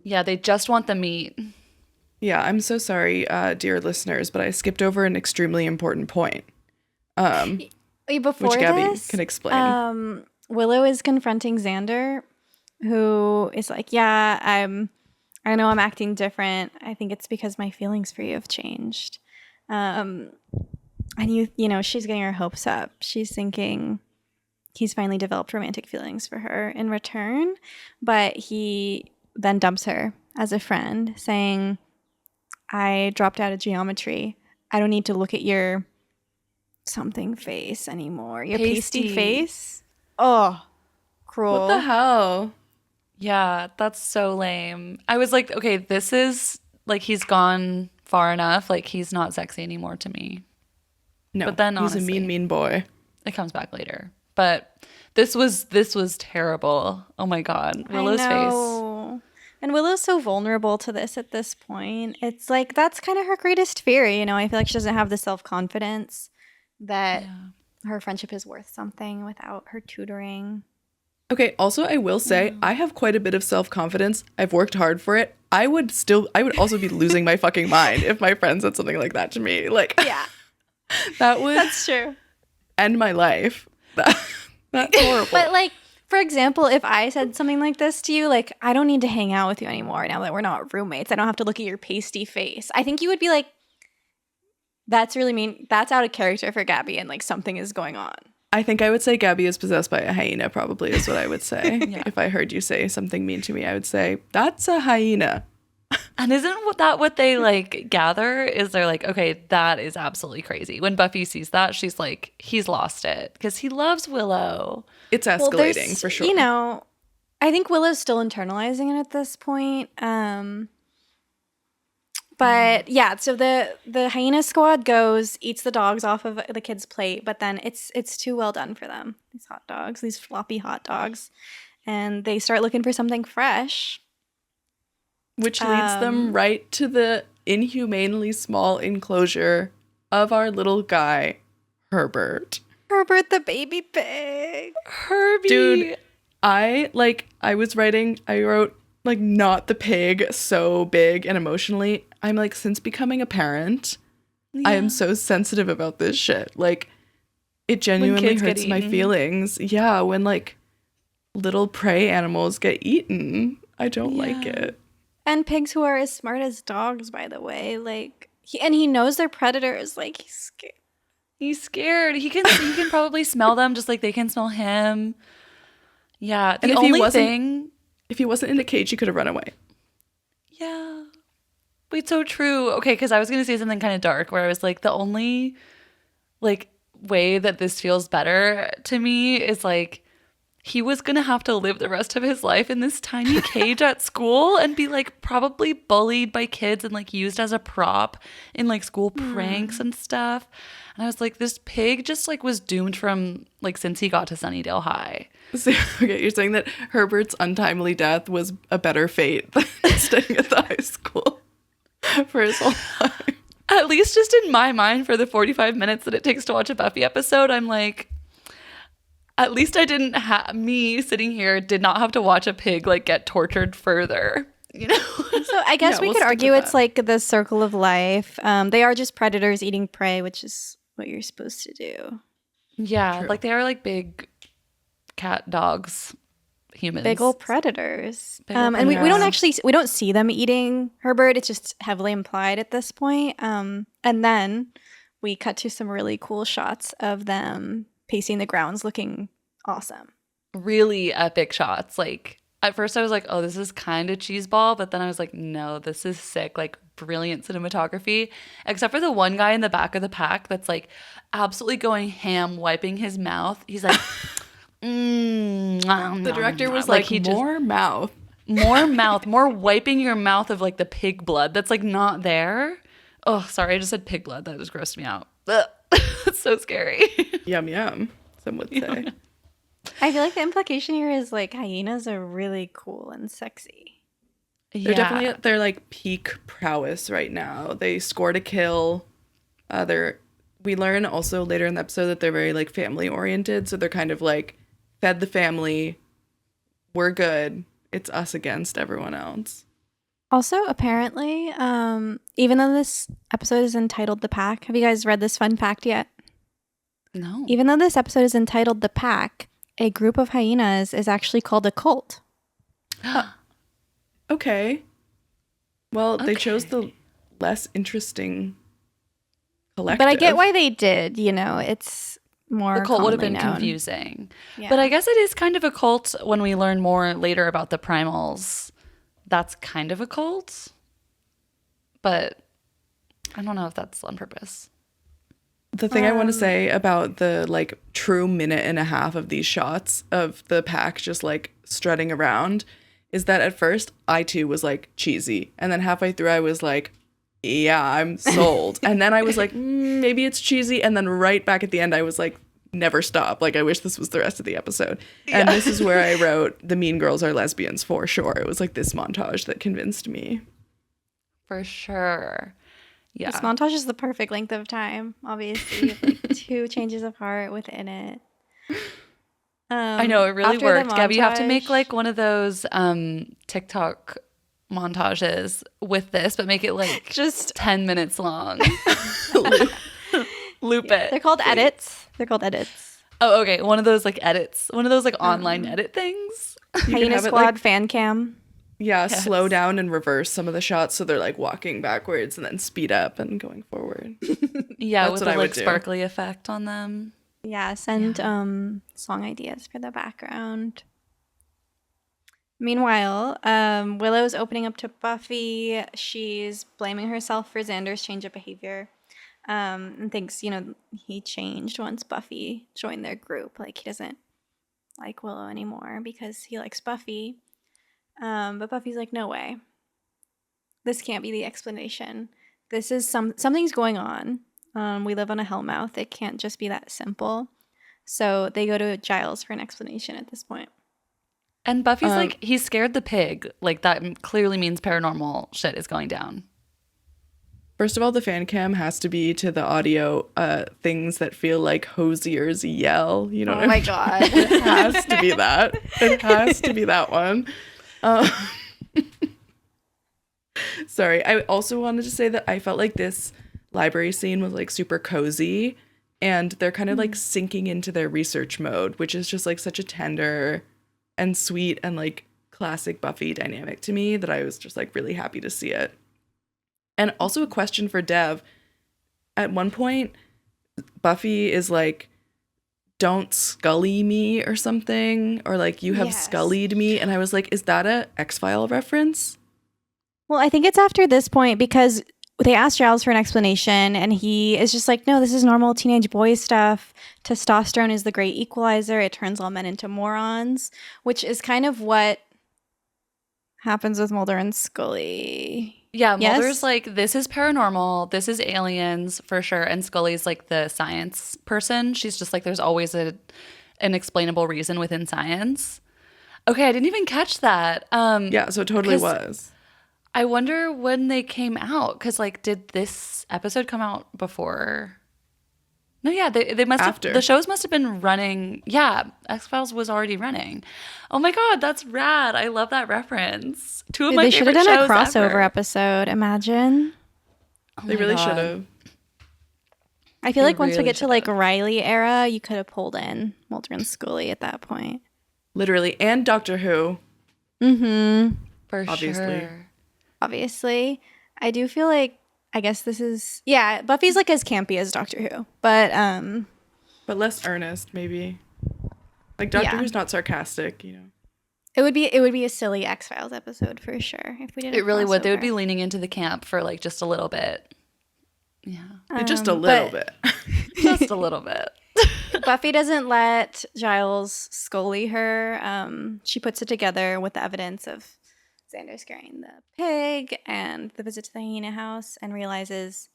Yeah, they just want the meat. Yeah, I'm so sorry, dear listeners, but I skipped over an extremely important point. Before which Gabby this, can explain. Willow is confronting Xander, who is like, "Yeah, I know I'm acting different. I think it's because my feelings for you have changed." And you know, she's getting her hopes up. She's thinking he's finally developed romantic feelings for her in return, but he then dumps her as a friend, saying, "I dropped out of geometry. I don't need to look at your something face anymore. Your pasty face." Oh, cruel. What the hell? Yeah, that's so lame. I was like, okay, this is like he's gone far enough. Like he's not sexy anymore to me. No, but then honestly, he's a mean boy. It comes back later. But this was terrible. Oh my God, Willow's face. And Willow's so vulnerable to this at this point. It's like that's kind of her greatest fear. You know, I feel like she doesn't have the self-confidence that her friendship is worth something without her tutoring. Okay, also I will say I have quite a bit of self-confidence. I've worked hard for it. I would also be losing my fucking mind if my friend said something like that to me. Like, yeah. That's true. End my life. That's horrible. But like, for example, if I said something like this to you, like, I don't need to hang out with you anymore now that we're not roommates. I don't have to look at your pasty face. I think you would be like, that's really mean. That's out of character for Gabby, and like something is going on. I think I would say Gabby is possessed by a hyena, probably is what I would say. If I heard you say something mean to me, I would say, that's a hyena. And isn't that what they like gather? Is they're like, okay, that is absolutely crazy. When Buffy sees that, she's like, he's lost it because he loves Willow. It's escalating for sure. You know, I think Willow's still internalizing it at this point. But yeah, so the hyena squad goes, eats the dogs off of the kid's plate, but then it's too well done for them. These hot dogs, these floppy hot dogs, and they start looking for something fresh. Which leads them right to the inhumanely small enclosure of our little guy, Herbert. Herbert the baby pig. Herbie. Dude, I wrote, like, not the pig so big and emotionally. I'm like, since becoming a parent, I am so sensitive about this shit. Like, it genuinely hurts my feelings. Yeah, when, like, little prey animals get eaten. I don't like it. And pigs who are as smart as dogs, by the way. Like, he knows they're predators. Like, he's scared. He's scared. He can probably smell them just like they can smell him. Yeah. And if he wasn't in a cage, he could have run away. Yeah. Wait, so true. Okay, because I was going to say something kind of dark where I was like, the only like way that this feels better to me is like he was going to have to live the rest of his life in this tiny cage at school and be like probably bullied by kids and like used as a prop in like school pranks and stuff. And I was like, this pig just like was doomed from like since he got to Sunnydale High. So, okay, you're saying that Herbert's untimely death was a better fate than staying at the high school for his whole life. At least just in my mind for the 45 minutes that it takes to watch a Buffy episode, I'm like, at least I didn't me sitting here did not have to watch a pig like get tortured further, you know? So I guess we could argue it's like the circle of life. They are just predators eating prey, which is what you're supposed to do. Yeah, true. Like they are like big cat dogs, humans. Big old predators. And we don't see them eating Herbert. It's just heavily implied at this point. And then we cut to some really cool shots of them pacing the grounds looking awesome. Really epic shots. Like At first I was like, oh, this is kind of cheeseball, but then I was like, no, this is sick, like brilliant cinematography. Except for the one guy in the back of the pack that's like absolutely going ham, wiping his mouth. He's like, the director was like he more mouth. More mouth, more wiping your mouth of like the pig blood that's like not there. Oh, sorry, I just said pig blood. That just grossed me out. It's so scary. Yum, yum, some would say. I feel like the implication here is like hyenas are really cool and sexy. They're definitely at their like peak prowess right now. They scored a kill. We learn also later in the episode that they're very like family oriented. So they're kind of like fed the family. We're good. It's us against everyone else. Also, apparently, even though this episode is entitled The Pack, have you guys read this fun fact yet? No. Even though this episode is entitled The Pack, a group of hyenas is actually called a cult. Okay. Well, they chose the less interesting collective. But I get why they did, it's more the cult would have been known. Confusing. Yeah. But I guess it is kind of a cult when we learn more later about the primals. That's kind of a cult. But I don't know if that's on purpose. The thing I want to say about the like true minute and a half of these shots of the pack just like strutting around is that at first I too was like cheesy. And then halfway through I was like, yeah, I'm sold. And then I was like, maybe it's cheesy. And then right back at the end, I was like, never stop. Like, I wish this was the rest of the episode. Yeah. And this is where I wrote the mean girls are lesbians for sure. It was like this montage that convinced me. For sure. Yeah. This montage is the perfect length of time, obviously. Like 2 changes of heart within it. I know, it really worked. Gabby, you have to make like one of those TikTok montages with this, but make it like just 10 minutes long. Loop it. They're called edits. Oh, okay. One of those like edits. One of those like online edit things. Hyena Squad like, fan cam. Yeah, yes. Slow down and reverse some of the shots so they're like walking backwards and then speed up and going forward. Yeah, with the like sparkly effect on them. Yeah, send song ideas for the background. Meanwhile, Willow's opening up to Buffy. She's blaming herself for Xander's change of behavior. And thinks, he changed once Buffy joined their group. Like, he doesn't like Willow anymore because he likes Buffy. But Buffy's like, no way. This can't be the explanation. This is something's going on. We live on a hellmouth. It can't just be that simple. So they go to Giles for an explanation at this point. And Buffy's like, he scared the pig. Like, that clearly means paranormal shit is going down. First of all, the fan cam has to be to the audio things that feel like Hosier's yell. You know what I mean? Oh my God. It has to be that. It has to be that one. Sorry. I also wanted to say that I felt like this library scene was like super cozy. And they're kind of like sinking into their research mode, which is just like such a tender and sweet and like classic Buffy dynamic to me that I was just like really happy to see it. And also a question for Dev. At one point, Buffy is like, don't Scully me or something. Or like, you have Scullied me. And I was like, is that a X-File reference? Well, I think it's after this point because they asked Giles for an explanation. And he is just like, no, this is normal teenage boy stuff. Testosterone is the great equalizer. It turns all men into morons. Which is kind of what happens with Mulder and Scully. Yeah, Mulder's like, this is paranormal, this is aliens for sure, and Scully's like the science person. She's just like, there's always an explainable reason within science. Okay, I didn't even catch that. Yeah, so it totally was. I wonder when they came out, because like, did this episode come out before? No, yeah, they must have. The shows must have been running. Yeah, X-Files was already running. Oh my God, that's rad. I love that reference. Two of my favorite shows ever. They should have done a crossover episode, imagine. They really should have. I feel like once we get to like Riley era, you could have pulled in Mulder and Scully at that point. Literally, and Doctor Who. Mm-hmm. For sure. Obviously. I do feel like, I guess this is, yeah, Buffy's like as campy as Doctor Who, but less earnest, maybe. Like Doctor Who's not sarcastic, It would be a silly X-Files episode for sure if we did. It really would. They would be leaning into the camp for like just a little bit. Yeah, just a little bit. Just a little bit. Buffy doesn't let Giles scully her. She puts it together with the evidence of Xander scaring the pig and the visit to the hyena house, and realizes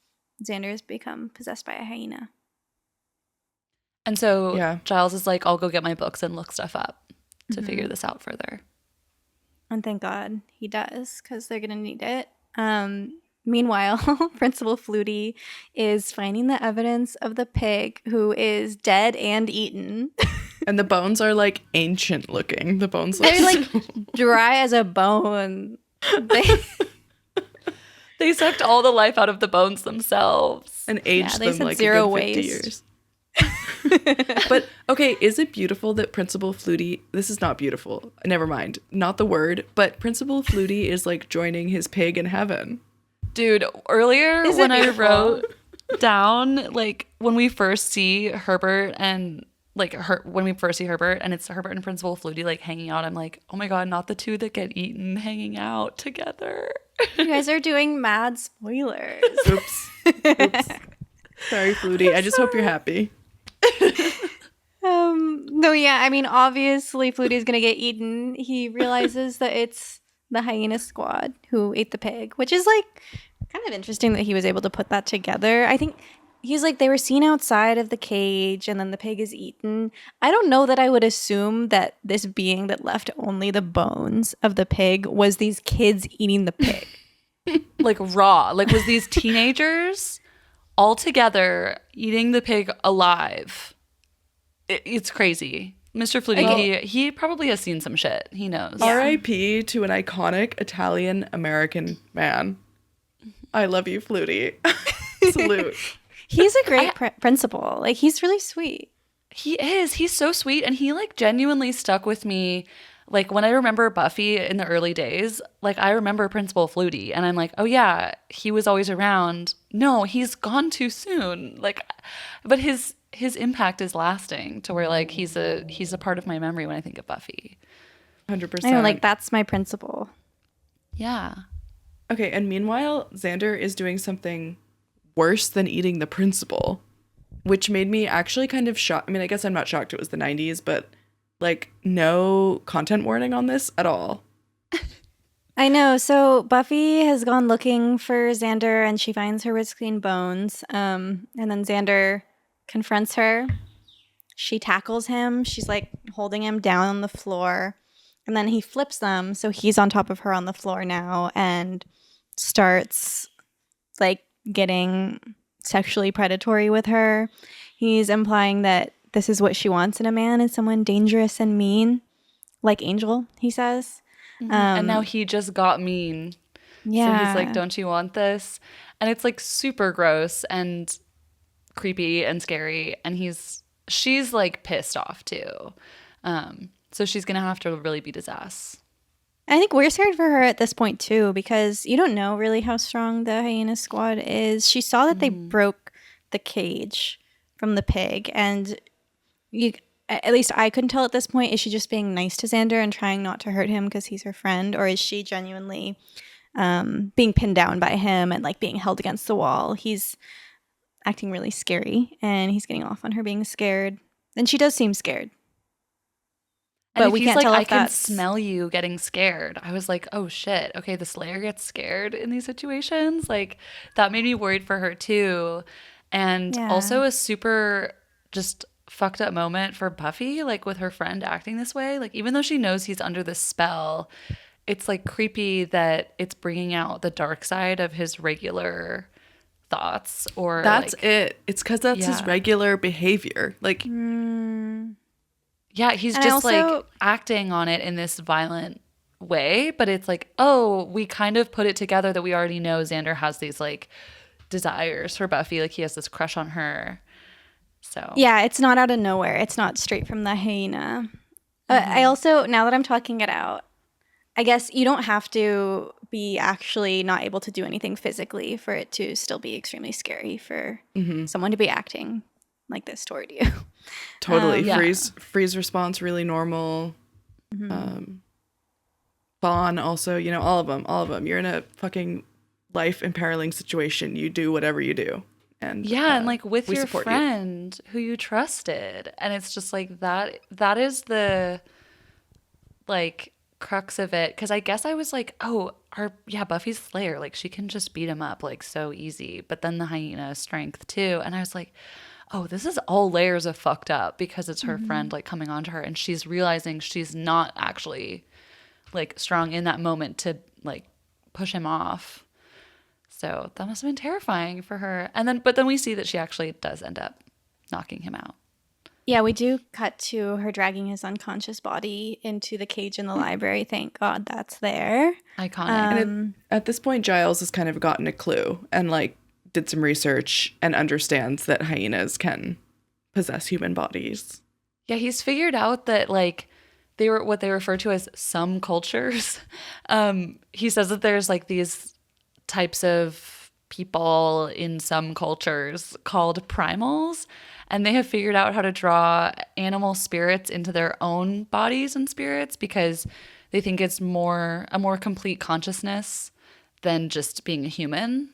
Xander has become possessed by a hyena. And so Giles is like, I'll go get my books and look stuff up to figure this out further. And thank God he does, because they're going to need it. Meanwhile, Principal Flutie is finding the evidence of the pig who is dead and eaten. And the bones are like ancient looking. The bones they're like dry as a bone. They sucked all the life out of the bones themselves. And aged them like zero a good 50 waste. years. But okay, is it beautiful that Principal Flutie, this is not beautiful, never mind, not the word, but Principal Flutie is like joining his pig in heaven. Dude, earlier when I wrote down, like when we first see Herbert and it's Herbert and Principal Flutie like hanging out, I'm like, oh my God, not the two that get eaten hanging out together. You guys are doing mad spoilers. Oops. Sorry, Flutie. I just hope you're happy. No, yeah, I mean, obviously Flutie's gonna get eaten. He realizes that it's the hyena squad who ate the pig, which is like kind of interesting that he was able to put that together. I think he's like, they were seen outside of the cage and then the pig is eaten. I don't know that I would assume that this being that left only the bones of the pig was these kids eating the pig. Like raw. Like was these teenagers all together eating the pig alive? It's crazy. Mr. Flutie, he probably has seen some shit. He knows. Yeah. R.I.P. to an iconic Italian-American man. I love you, Flutie. Salute. He's a great principal. Like, he's really sweet. He is. He's so sweet. And he, like, genuinely stuck with me. Like, when I remember Buffy in the early days, like, I remember Principal Flutie. And I'm like, oh, yeah, he was always around. No, he's gone too soon. Like, but his impact is lasting to where, like, he's a part of my memory when I think of Buffy. 100%. I know, like, that's my principal. Yeah. Okay, and meanwhile, Xander is doing something worse than eating the principal, which made me actually kind of shocked. I mean, I guess I'm not shocked it was the 90s, but, like, no content warning on this at all. I know. So Buffy has gone looking for Xander, and she finds her with clean bones. And then Xander confronts her. She tackles him. She's like holding him down on the floor. And then he flips them. So he's on top of her on the floor now and starts like getting sexually predatory with her. He's implying that this is what she wants in a man, is someone dangerous and mean, like Angel, he says. Mm-hmm. And now he just got mean. Yeah. So he's like, don't you want this? And it's like super gross and creepy and scary. And she's like pissed off too. So she's going to have to really beat his ass. I think we're scared for her at this point too, because you don't know really how strong the Hyenas squad is. She saw that they broke the cage from the pig, and at least I couldn't tell at this point, is she just being nice to Xander and trying not to hurt him because he's her friend, or is she genuinely being pinned down by him and like being held against the wall? He's acting really scary, and he's getting off on her being scared, and she does seem scared. But we can't tell if I can smell you getting scared. I was like, oh shit. Okay, the Slayer gets scared in these situations. Like, that made me worried for her too. And also a super just fucked up moment for Buffy, like with her friend acting this way. Like, even though she knows he's under this spell, it's like creepy that it's bringing out the dark side of his regular thoughts. Or that's like, it. It's because that's his regular behavior. Like, yeah, he's just like acting on it in this violent way, but it's like, oh, we kind of put it together that we already know Xander has these like desires for Buffy, like he has this crush on her. So yeah, it's not out of nowhere. It's not straight from the hyena. I also, now that I'm talking it out, I guess you don't have to be actually not able to do anything physically for it to still be extremely scary for someone to be acting like this toward you. Totally. Freeze response, really normal. Fawn also, you know, all of them. You're in a fucking life imperiling situation. You do whatever you do. And yeah, and like with your friend who you trusted. And it's just like that is the like crux of it. Cause I guess I was like, oh, Buffy's Slayer, like she can just beat him up like so easy. But then the hyena strength too. And I was like, oh, this is all layers of fucked up because it's her friend like coming on to her and she's realizing she's not actually like strong in that moment to like push him off. So that must have been terrifying for her. But then we see that she actually does end up knocking him out. Yeah, we do cut to her dragging his unconscious body into the cage in the library. Thank God that's there. Iconic. And at this point, Giles has kind of gotten a clue and like did some research and understands that hyenas can possess human bodies. Yeah, he's figured out that like they were what they refer to as some cultures. He says that there's like these types of people in some cultures called primals, and they have figured out how to draw animal spirits into their own bodies and spirits because they think it's a more complete consciousness than just being a human.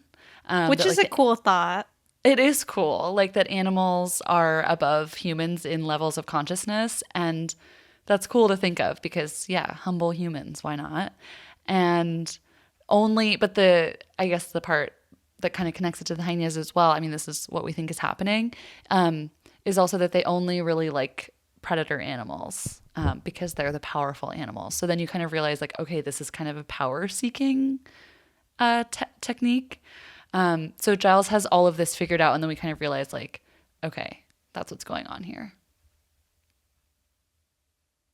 Which is a cool thought. It is cool, like that animals are above humans in levels of consciousness, and that's cool to think of because, yeah, humble humans, why not? But I guess the part that kind of connects it to the hyenas as well, I mean, this is what we think is happening, is also that they only really like predator animals because they're the powerful animals. So then you kind of realize like, okay, this is kind of a power-seeking technique. So Giles has all of this figured out, and then we kind of realize like, okay, that's what's going on here.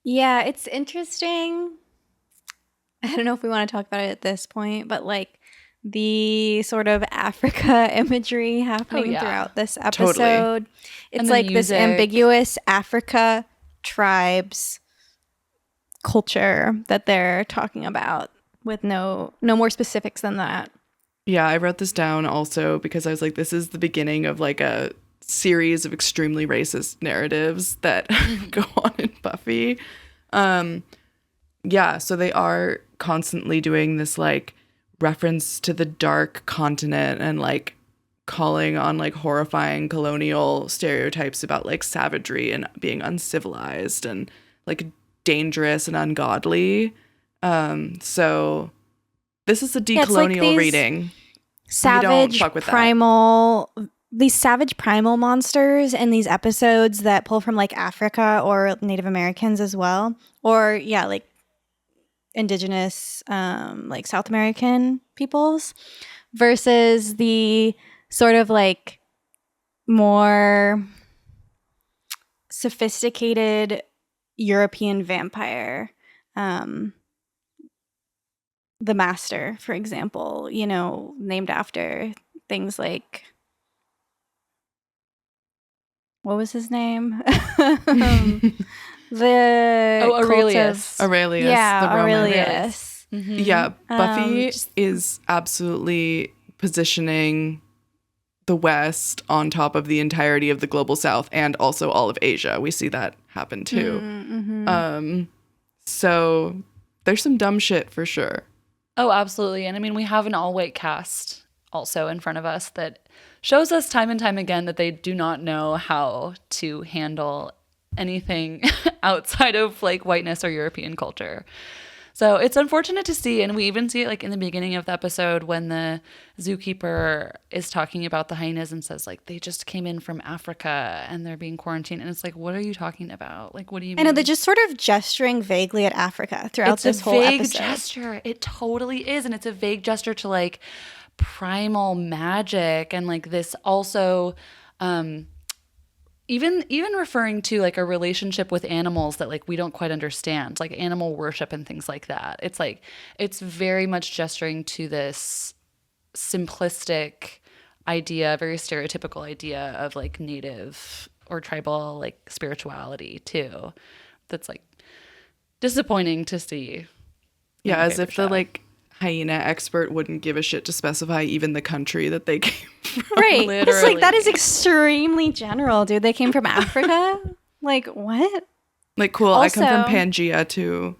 Yeah, it's interesting. I don't know if we want to talk about it at this point, but like the sort of Africa imagery happening throughout this episode. Totally. It's like this ambiguous Africa tribes culture that they're talking about with no more specifics than that. Yeah, I wrote this down also because I was like, this is the beginning of like a series of extremely racist narratives that go on in Buffy. Yeah, so they are constantly doing this like reference to the dark continent and like calling on like horrifying colonial stereotypes about like savagery and being uncivilized and like dangerous and ungodly. So this is a decolonial like reading. Savage primal these savage primal monsters in these episodes that pull from like Africa or Native Americans as well, or like indigenous like South American peoples, versus the sort of like more sophisticated European vampire, the Master, for example, named after things like, what was his name? Aurelius. Aurelius. Yeah, the Roman. Aurelius. Mm-hmm. Yeah, Buffy is absolutely positioning the West on top of the entirety of the global South and also all of Asia. We see that happen too. Mm-hmm. So there's some dumb shit for sure. Oh, absolutely. And I mean, we have an all-white cast also in front of us that shows us time and time again that they do not know how to handle anything outside of like whiteness or European culture. So it's unfortunate to see, and we even see it like in the beginning of the episode when the zookeeper is talking about the hyenas and says like they just came in from Africa and they're being quarantined, and it's like, what are you talking about? Like, what do you mean? I know they're just sort of gesturing vaguely at Africa throughout this whole episode. It's a vague gesture. It totally is, and it's a vague gesture to like primal magic and like this also even referring to like a relationship with animals that like we don't quite understand, like animal worship and things like that. It's like it's very much gesturing to this simplistic idea, very stereotypical idea of like native or tribal like spirituality too. That's like disappointing to see. Yeah, as if the like hyena expert wouldn't give a shit to specify even the country that they came from. Right. Literally. It's like, that is extremely general, dude. They came from Africa? Like, what? Like, cool, also, I come from Pangea too.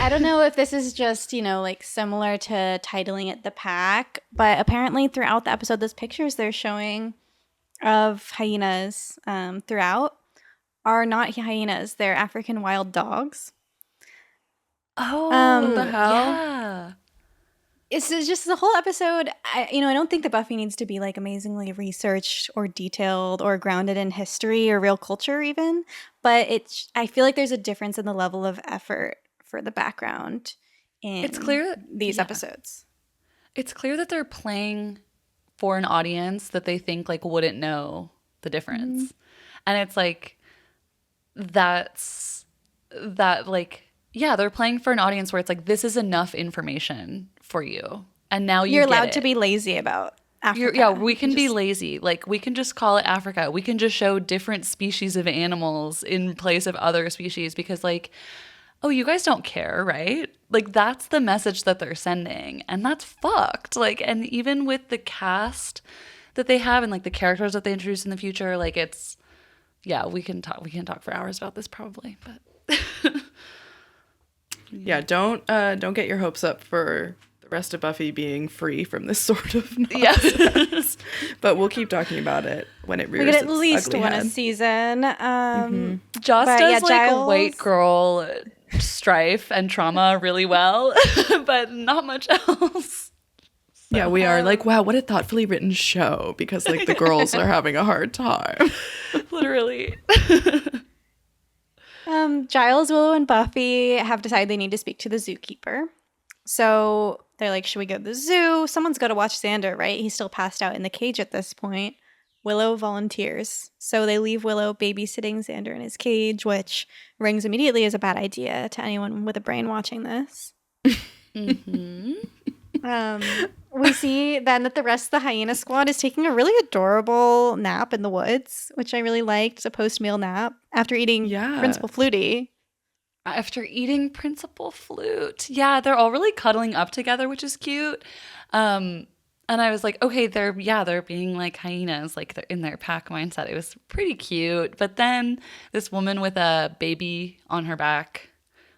I don't know if this is just, like similar to titling it The Pack, but apparently throughout the episode, those pictures they're showing of hyenas throughout are not hyenas. They're African wild dogs. Oh, what the hell? Yeah. It's just the whole episode. I don't think that Buffy needs to be like amazingly researched or detailed or grounded in history or real culture even, but I feel like there's a difference in the level of effort for the background in It's clear these episodes. It's clear that they're playing for an audience that they think like wouldn't know the difference. And it's like they're playing for an audience where it's like this is enough information for you. And now you're allowed to be lazy about Africa. We can be lazy. Like we can just call it Africa. We can just show different species of animals in place of other species because like, oh, you guys don't care, right? Like that's the message that they're sending. And that's fucked. Like, and even with the cast that they have and like the characters that they introduce in the future, like it's, we can talk for hours about this probably, but yeah, don't get your hopes up for the rest of Buffy being free from this sort of nonsense. Yes. But we'll keep talking about it when it rears its ugly head. We get at least one a season. Joss does like white girl strife and trauma really well, but not much else. So. Yeah, we are like, wow, what a thoughtfully written show because like the girls are having a hard time. Literally. Giles, Willow, and Buffy have decided they need to speak to the zookeeper. So they're like, should we go to the zoo? Someone's got to watch Xander, right? He's still passed out in the cage at this point. Willow volunteers. So they leave Willow babysitting Xander in his cage, which rings immediately as a bad idea to anyone with a brain watching this. We see then that the rest of the hyena squad is taking a really adorable nap in the woods, which I really liked, a post-meal nap after eating Principal Flutie. After eating Principal Flute. Yeah, they're all really cuddling up together, which is cute. And I was like, okay, they're being like hyenas, like they're in their pack mindset. It was pretty cute. But then this woman with a baby on her back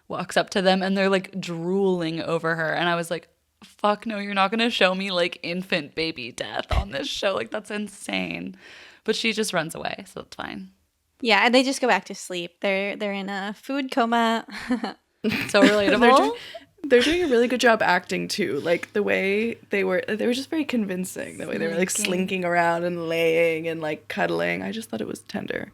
walks up to them and they're like drooling over her. And I was like, fuck no, you're not going to show me like infant baby death on this show. Like that's insane. But she just runs away, so it's fine. Yeah, and they just go back to sleep. They're in a food coma. So relatable. They're doing a really good job acting too. Like the way they were just very convincing. The way they were like slinking around and laying and like cuddling. I just thought it was tender.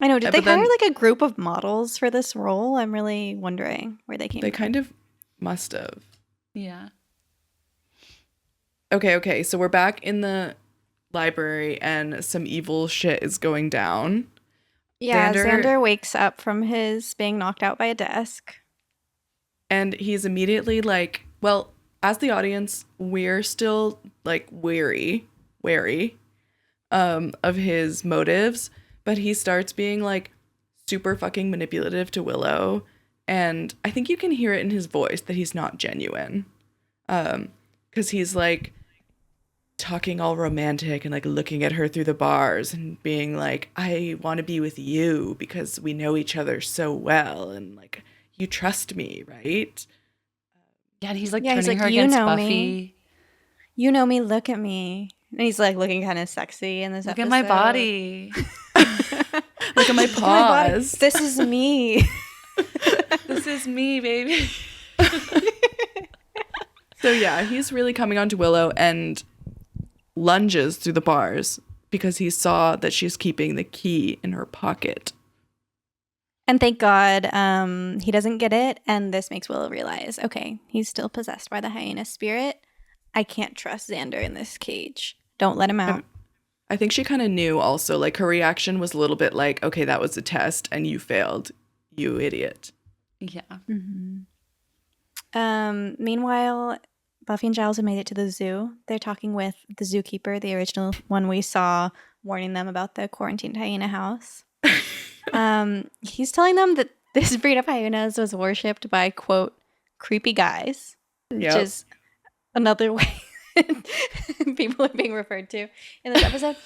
I know. Did they hire like a group of models for this role? I'm really wondering where they came from. They kind of must have. Yeah. Okay. So we're back in the library and some evil shit is going down. Yeah, Xander wakes up from his being knocked out by a desk. And he's immediately like, well, as the audience, we're still like wary of his motives, but he starts being like super fucking manipulative to Willow. And I think you can hear it in his voice that he's not genuine. Because he's like talking all romantic and like looking at her through the bars and being like, I want to be with you because we know each other so well and like you trust me, right? Yeah, and he's like turning her against Buffy. Me. You know me, look at me. And he's like looking kind of sexy in this episode. Look at my body. Look at my paws. This is me. This is me, baby. So yeah, he's really coming on to Willow and lunges through the bars because he saw that she's keeping the key in her pocket. And thank God he doesn't get it. And this makes Willow realize, okay, he's still possessed by the hyena spirit. I can't trust Xander in this cage. Don't let him out. I think she kind of knew also. Like her reaction was a little bit like, okay, that was a test and you failed, you idiot. Yeah. Mm-hmm. Meanwhile, Buffy and Giles have made it to the zoo. They're talking with the zookeeper, the original one we saw, warning them about the quarantined hyena house. He's telling them that this breed of hyenas was worshipped by, quote, creepy guys, which is another way people are being referred to in this episode.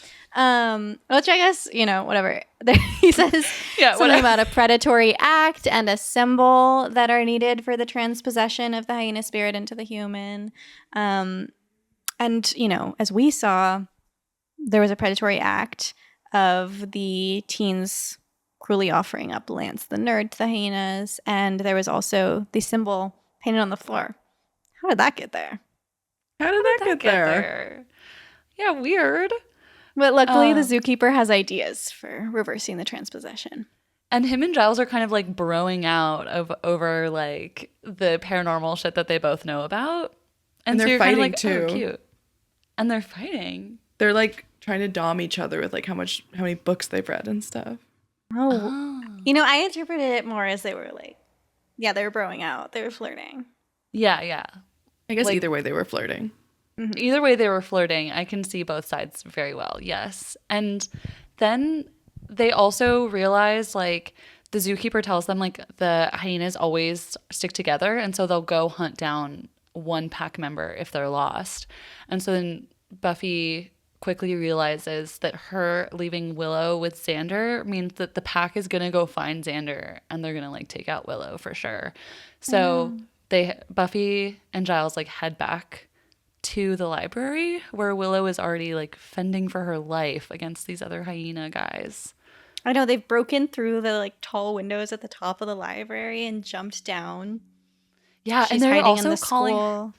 Which I guess, whatever. He says something about a predatory act and a symbol that are needed for the transpossession of the hyena spirit into the human. And, as we saw, there was a predatory act of the teens cruelly offering up Lance the nerd to the hyenas. And there was also the symbol painted on the floor. How did that get there? How did that get there? Yeah, weird. But luckily, the zookeeper has ideas for reversing the transpossession. And him and Giles are kind of like broing out over like the paranormal shit that they both know about. And they're fighting kind of like, too. Oh, cute. And they're fighting. They're like trying to dom each other with like how many books they've read and stuff. Oh. I interpreted it more as they were like, they were broing out. They were flirting. Yeah. I guess either way they were flirting. Mm-hmm. Either way they were flirting. I can see both sides very well. Yes. And then they also realize like the zookeeper tells them like the hyenas always stick together. And so they'll go hunt down one pack member if they're lost. And so then Buffy quickly realizes that her leaving Willow with Xander means that the pack is going to go find Xander and they're going to like take out Willow for sure. So Buffy and Giles like head back to the library where Willow is already like fending for her life against these other hyena guys. I know they've broken through the like tall windows at the top of the library and jumped down. Yeah, She's and they're hiding also in the calling. school.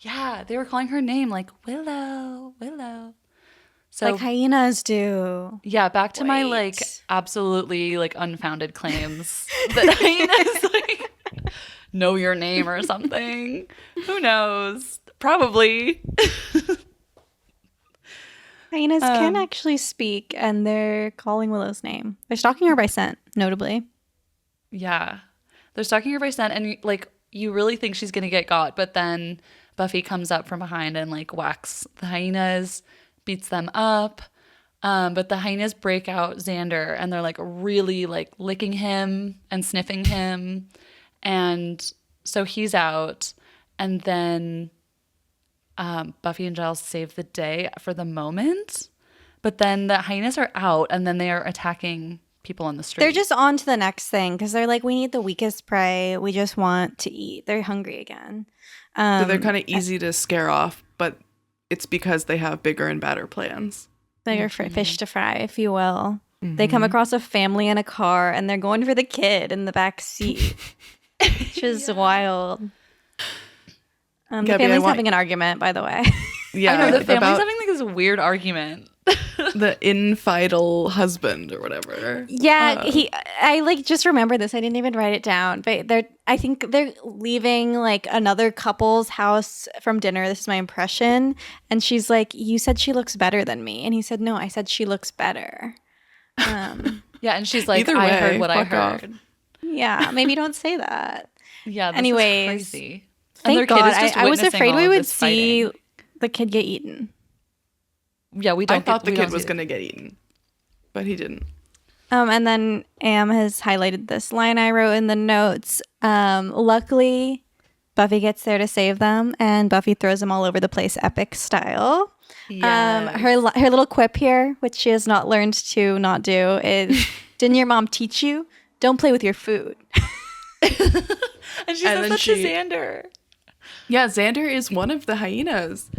Yeah, they were calling her name like Willow. So like hyenas do. Yeah, back to my like absolutely like unfounded claims that hyenas like know your name or something. Who knows? Probably. Hyenas can actually speak, and they're calling Willow's name. They're stalking her by scent, notably. Yeah, they're stalking her by scent, and like you really think she's gonna get got, but then Buffy comes up from behind and like whacks the hyenas, beats them up. But the hyenas break out Xander, and they're like really like licking him and sniffing him, and so he's out, and then Buffy and Giles save the day for the moment, but then the hyenas are out, and then they are attacking people on the street. They're just on to the next thing because they're like, we need the weakest prey. We just want to eat. They're hungry again. So they're kind of easy to scare off, but it's because they have bigger and badder plans. They are fish to fry, if you will. Mm-hmm. They come across a family in a car, and they're going for the kid in the back seat, which is wild. The family's having an argument, I know the family's having like this weird argument. The infightal husband or whatever. Yeah, I like just remember this. I didn't even write it down, but I think they're leaving like another couple's house from dinner. This is my impression. And she's like, "You said she looks better than me," and he said, "No, I said she looks better." Yeah, and she's like, "I heard what I heard." Off. Yeah, maybe don't say that. Yeah. Anyways, is crazy. Thank God. I was afraid we would see the kid get eaten. Yeah, I thought the kid was going to get eaten, but he didn't. And then Am has highlighted this line I wrote in the notes. Luckily, Buffy gets there to save them, and Buffy throws them all over the place, epic style. Yes. Her little quip here, which she has not learned to not do, is, "Didn't your mom teach you? Don't play with your food." And she says that to Xander. Yeah, Xander is one of the hyenas.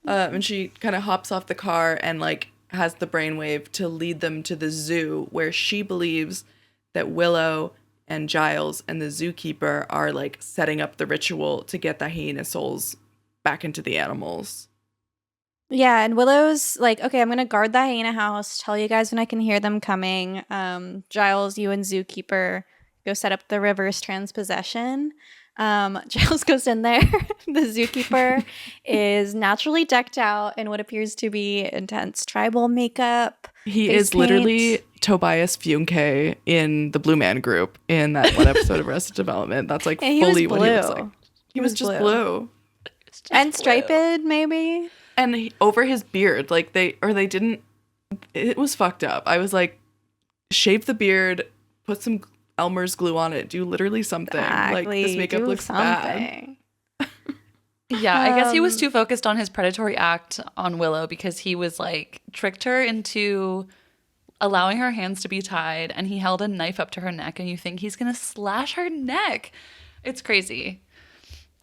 And she kind of hops off the car and like has the brainwave to lead them to the zoo, where she believes that Willow and Giles and the zookeeper are like setting up the ritual to get the hyena souls back into the animals. Yeah, and Willow's like, "Okay, I'm going to guard the hyena house. Tell you guys when I can hear them coming. Giles, you and zookeeper go set up the reverse transpossession." Giles goes in there. The zookeeper is naturally decked out in what appears to be intense tribal makeup. He is literally Tobias Funke in the Blue Man Group in that one episode of Arrested Development. That's like fully what he looks like. He was just blue. And striped, maybe. And over his beard, like they didn't. It was fucked up. I was like, shave the beard, put some Elmer's glue on it, do literally something. Exactly. Like this makeup looks bad. Yeah, I guess he was too focused on his predatory act on Willow because he was like tricked her into allowing her hands to be tied, and he held a knife up to her neck, and you think he's gonna slash her neck. It's crazy.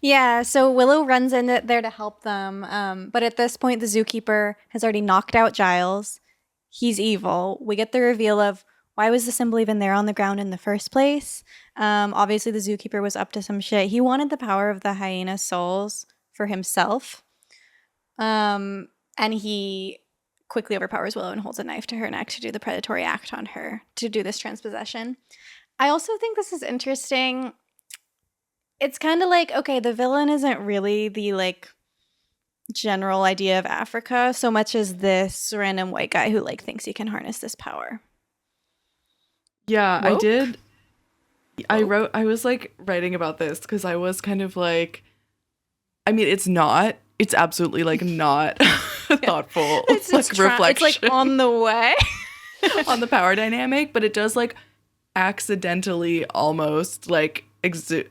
Yeah, so Willow runs in there to help them, but at this point, the zookeeper has already knocked out Giles. He's evil. We get the reveal of why was the symbol even there on the ground in the first place. Obviously, the zookeeper was up to some shit. He wanted the power of the hyena souls for himself, and he quickly overpowers Willow and holds a knife to her neck to do the predatory act on her, to do this transpossession. I also think this is interesting. It's kind of like, okay, the villain isn't really the like general idea of Africa so much as this random white guy who like thinks he can harness this power. Yeah, Woke? I did. I was like writing about this because I was kind of like, I mean, it's absolutely like not thoughtful. It's like reflection. It's like on the way. on the power dynamic, but it does like accidentally almost like exempt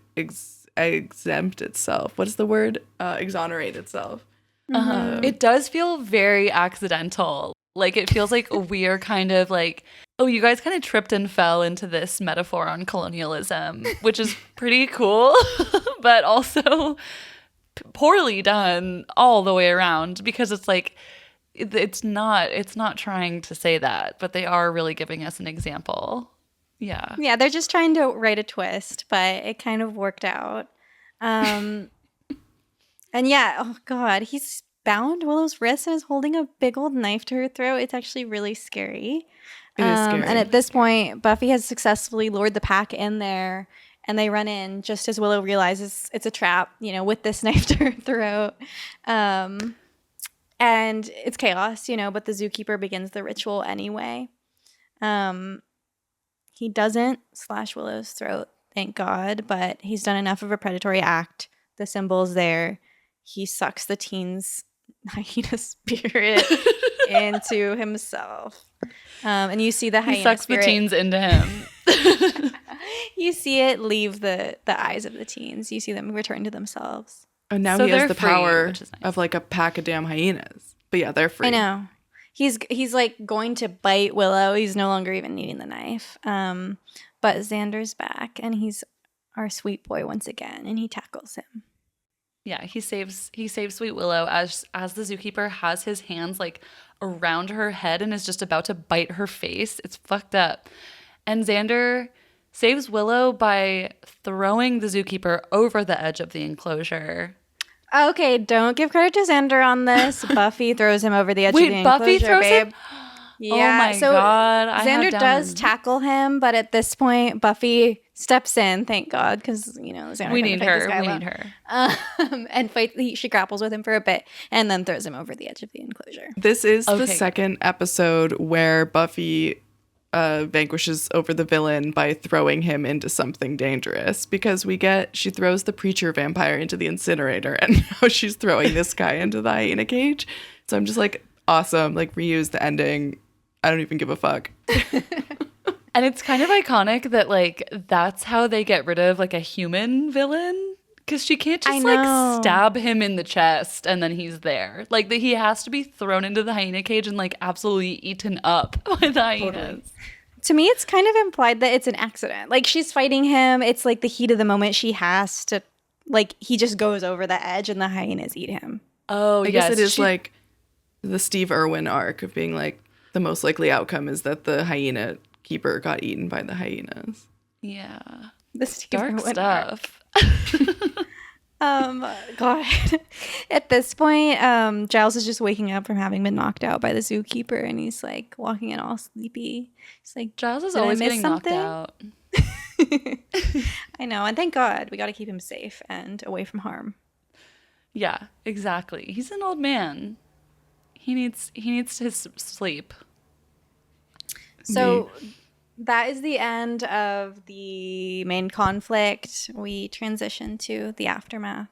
itself. What's the word? Exonerate itself. It does feel very accidental. Like it feels like we are kind of like, oh, you guys kind of tripped and fell into this metaphor on colonialism, which is pretty cool, but also poorly done all the way around because it's like it's not trying to say that, but they are really giving us an example. Yeah. Yeah, they're just trying to write a twist, but it kind of worked out. And yeah, oh god, he's bound Willow's wrist and is holding a big old knife to her throat. It's actually really scary. It is scary. And at this point, Buffy has successfully lured the pack in there, and they run in just as Willow realizes it's a trap, with this knife to her throat. And it's chaos, but the zookeeper begins the ritual anyway. He doesn't slash Willow's throat, thank God, but he's done enough of a predatory act. The symbol's there. He sucks the teen's hyena spirit into himself. And you see the hyena He sucks spirit. the teens into him. You see it leave the eyes of the teens. You see them return to themselves. And now he has the power of like a pack of damn hyenas. But yeah, they're free. I know. He's like going to bite Willow. He's no longer even needing the knife. But Xander's back, and he's our sweet boy once again, and he tackles him. Yeah, he saves Sweet Willow as the zookeeper has his hands like around her head and is just about to bite her face. It's fucked up. And Xander saves Willow by throwing the zookeeper over the edge of the enclosure. Okay, don't give credit to Xander on this. Buffy throws him over the edge of the enclosure, Buffy throws babe. him? Yeah, oh my god. Xander does tackle him, but at this point, Buffy steps in, thank God, because, Xander we need her. We need her. And she grapples with him for a bit and then throws him over the edge of the enclosure. This is the second episode where Buffy vanquishes over the villain by throwing him into something dangerous, because she throws the preacher vampire into the incinerator, and now she's throwing this guy into the hyena cage. So I'm just like, awesome, like reuse the ending. I don't even give a fuck. And it's kind of iconic that like that's how they get rid of like a human villain, because she can't just like stab him in the chest and then he's there. Like he has to be thrown into the hyena cage and like absolutely eaten up by the hyenas. Totally. To me, it's kind of implied that it's an accident. Like she's fighting him. It's like the heat of the moment. She has to, like, he just goes over the edge and the hyenas eat him. Oh, I guess it is like the Steve Irwin arc of being like the most likely outcome is that the hyena keeper got eaten by the hyenas. Yeah. The Steve Dark Irwin stuff. God. At this point, Giles is just waking up from having been knocked out by the zookeeper, and he's like walking in all sleepy. He's like, Giles is always getting knocked out. I know, and thank God we got to keep him safe and away from harm. Yeah, exactly. He's an old man. He needs his sleep. So that is the end of the main conflict. We transition to the aftermath.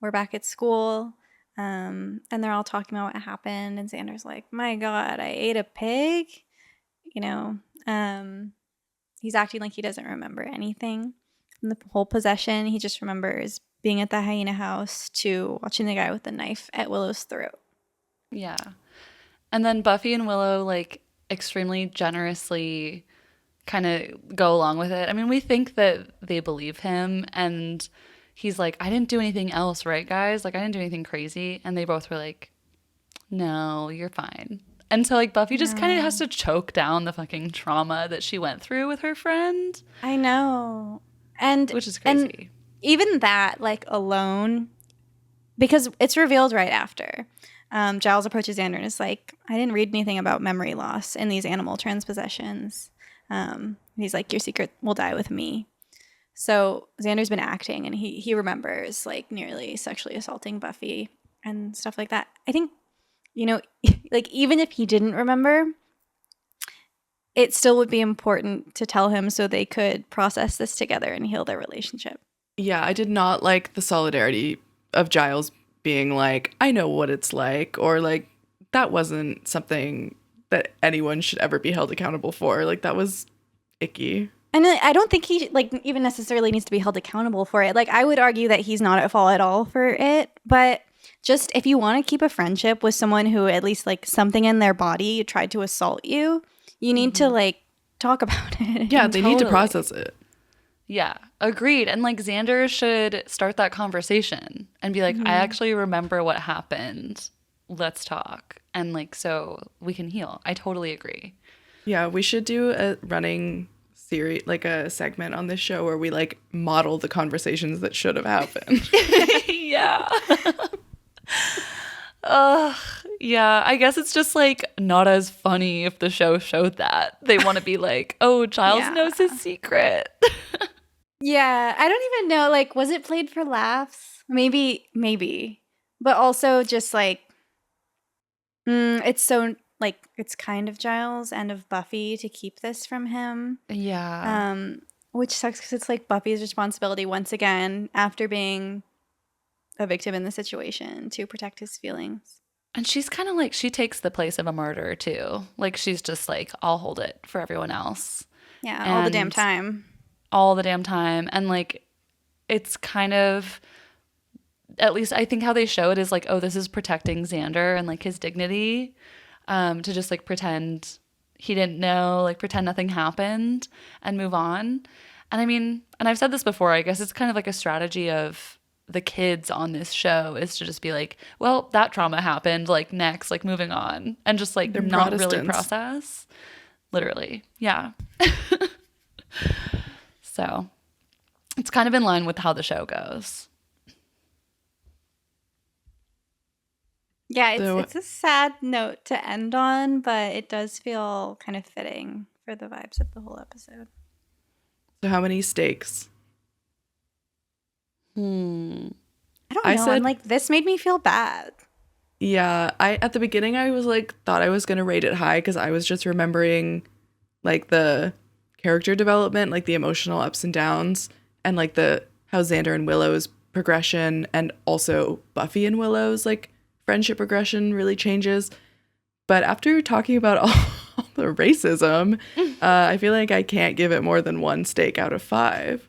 We're back at school, and they're all talking about what happened. And Xander's like, "My God, I ate a pig." He's acting like he doesn't remember anything from the whole possession. He just remembers being at the hyena house to watching the guy with the knife at Willow's throat. Yeah. And then Buffy and Willow, like, extremely generously kind of go along with it. I mean, we think that they believe him, and he's like, I didn't do anything else, right, guys? Like, I didn't do anything crazy. And they both were like, no, you're fine. And so, like, Buffy just kind of has to choke down the fucking trauma that she went through with her friend. I know. And which is crazy. And even that, like, alone, because it's revealed right after. Giles approaches Xander and is like, I didn't read anything about memory loss in these animal transpossessions. He's like, your secret will die with me. So Xander's been acting, and he remembers, like, nearly sexually assaulting Buffy and stuff like that. I think, you know, like, even if he didn't remember, it still would be important to tell him so they could process this together and heal their relationship. Yeah, I did not like the solidarity of Giles being like, I know what it's like, or like, that wasn't something that anyone should ever be held accountable for. Like, that was icky. And I don't think he, like, even necessarily needs to be held accountable for it. Like, I would argue that he's not at fault at all for it. But just if you want to keep a friendship with someone who at least, like, something in their body tried to assault you, you need to, like, talk about it. Yeah, they need to process it. Yeah, agreed. And, like, Xander should start that conversation and be like, I actually remember what happened. Let's talk. And, like, so we can heal. I totally agree. Yeah, we should do a running series, like a segment on this show where we, like, model the conversations that should have happened. Yeah. Yeah, I guess it's just, like, not as funny if the show showed that. They want to be like, oh, Giles knows his secret. Yeah, I don't even know. Like, was it played for laughs? Maybe. But also just, like, it's so, like, it's kind of Giles and of Buffy to keep this from him. Yeah. Which sucks because it's, like, Buffy's responsibility once again, after being a victim in the situation, to protect his feelings. And she's kind of like, she takes the place of a murderer too. Like, she's just like, I'll hold it for everyone else. Yeah, all the damn time. All the damn time. And, like, it's kind of, at least I think how they show it is like, oh, this is protecting Xander and, like, his dignity, to just, like, pretend he didn't know, like, pretend nothing happened and move on. And I mean, and I've said this before, I guess it's kind of like a strategy of the kids on this show is to just be like, well, that trauma happened, like, next, like, moving on, and just, like, they're not Protestants. Really process. Literally. Yeah. So it's kind of in line with how the show goes. Yeah, it's a sad note to end on, but it does feel kind of fitting for the vibes of the whole episode. So how many steaks? I don't know. I'm like, this made me feel bad. Yeah, at the beginning I was like, thought I was gonna rate it high because I was just remembering, like, the character development, like the emotional ups and downs, and, like, the how Xander and Willow's progression, and also Buffy and Willow's, like, friendship progression really changes. But after talking about all the racism, I feel like I can't give it more than 1 steak out of 5.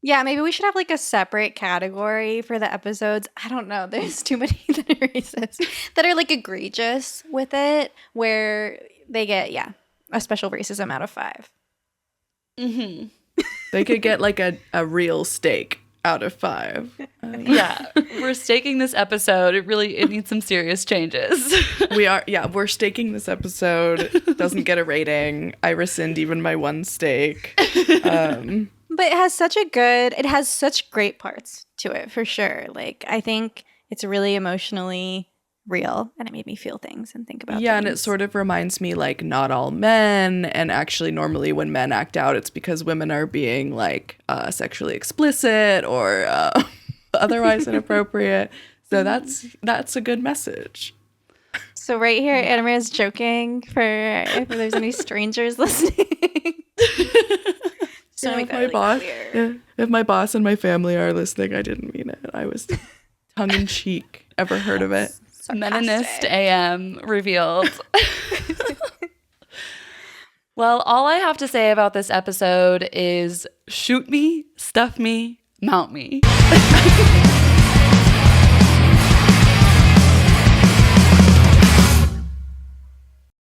Yeah, maybe we should have, like, a separate category for the episodes. I don't know. There's too many that are racist, that are, like, egregious with it, where they get, a special racism out of 5. Mm-hmm. They could get, like, a real steak out of 5. Yeah, we're staking this episode. It needs some serious changes. We're staking this episode. Doesn't get a rating. I rescind even my 1 steak. But it has such great parts to it, for sure. Like, I think it's really emotionally real, and it made me feel things and think about things. And it sort of reminds me, like, not all men, and actually normally when men act out, it's because women are being, like, sexually explicit or otherwise inappropriate. So that's a good message. So right here, Anna Maria's joking for if there's any strangers listening. So if my boss and my family are listening, I didn't mean it. I was tongue in cheek. Ever heard of it? Meninist AM revealed. Well, all I have to say about this episode is shoot me, stuff me, Mount me.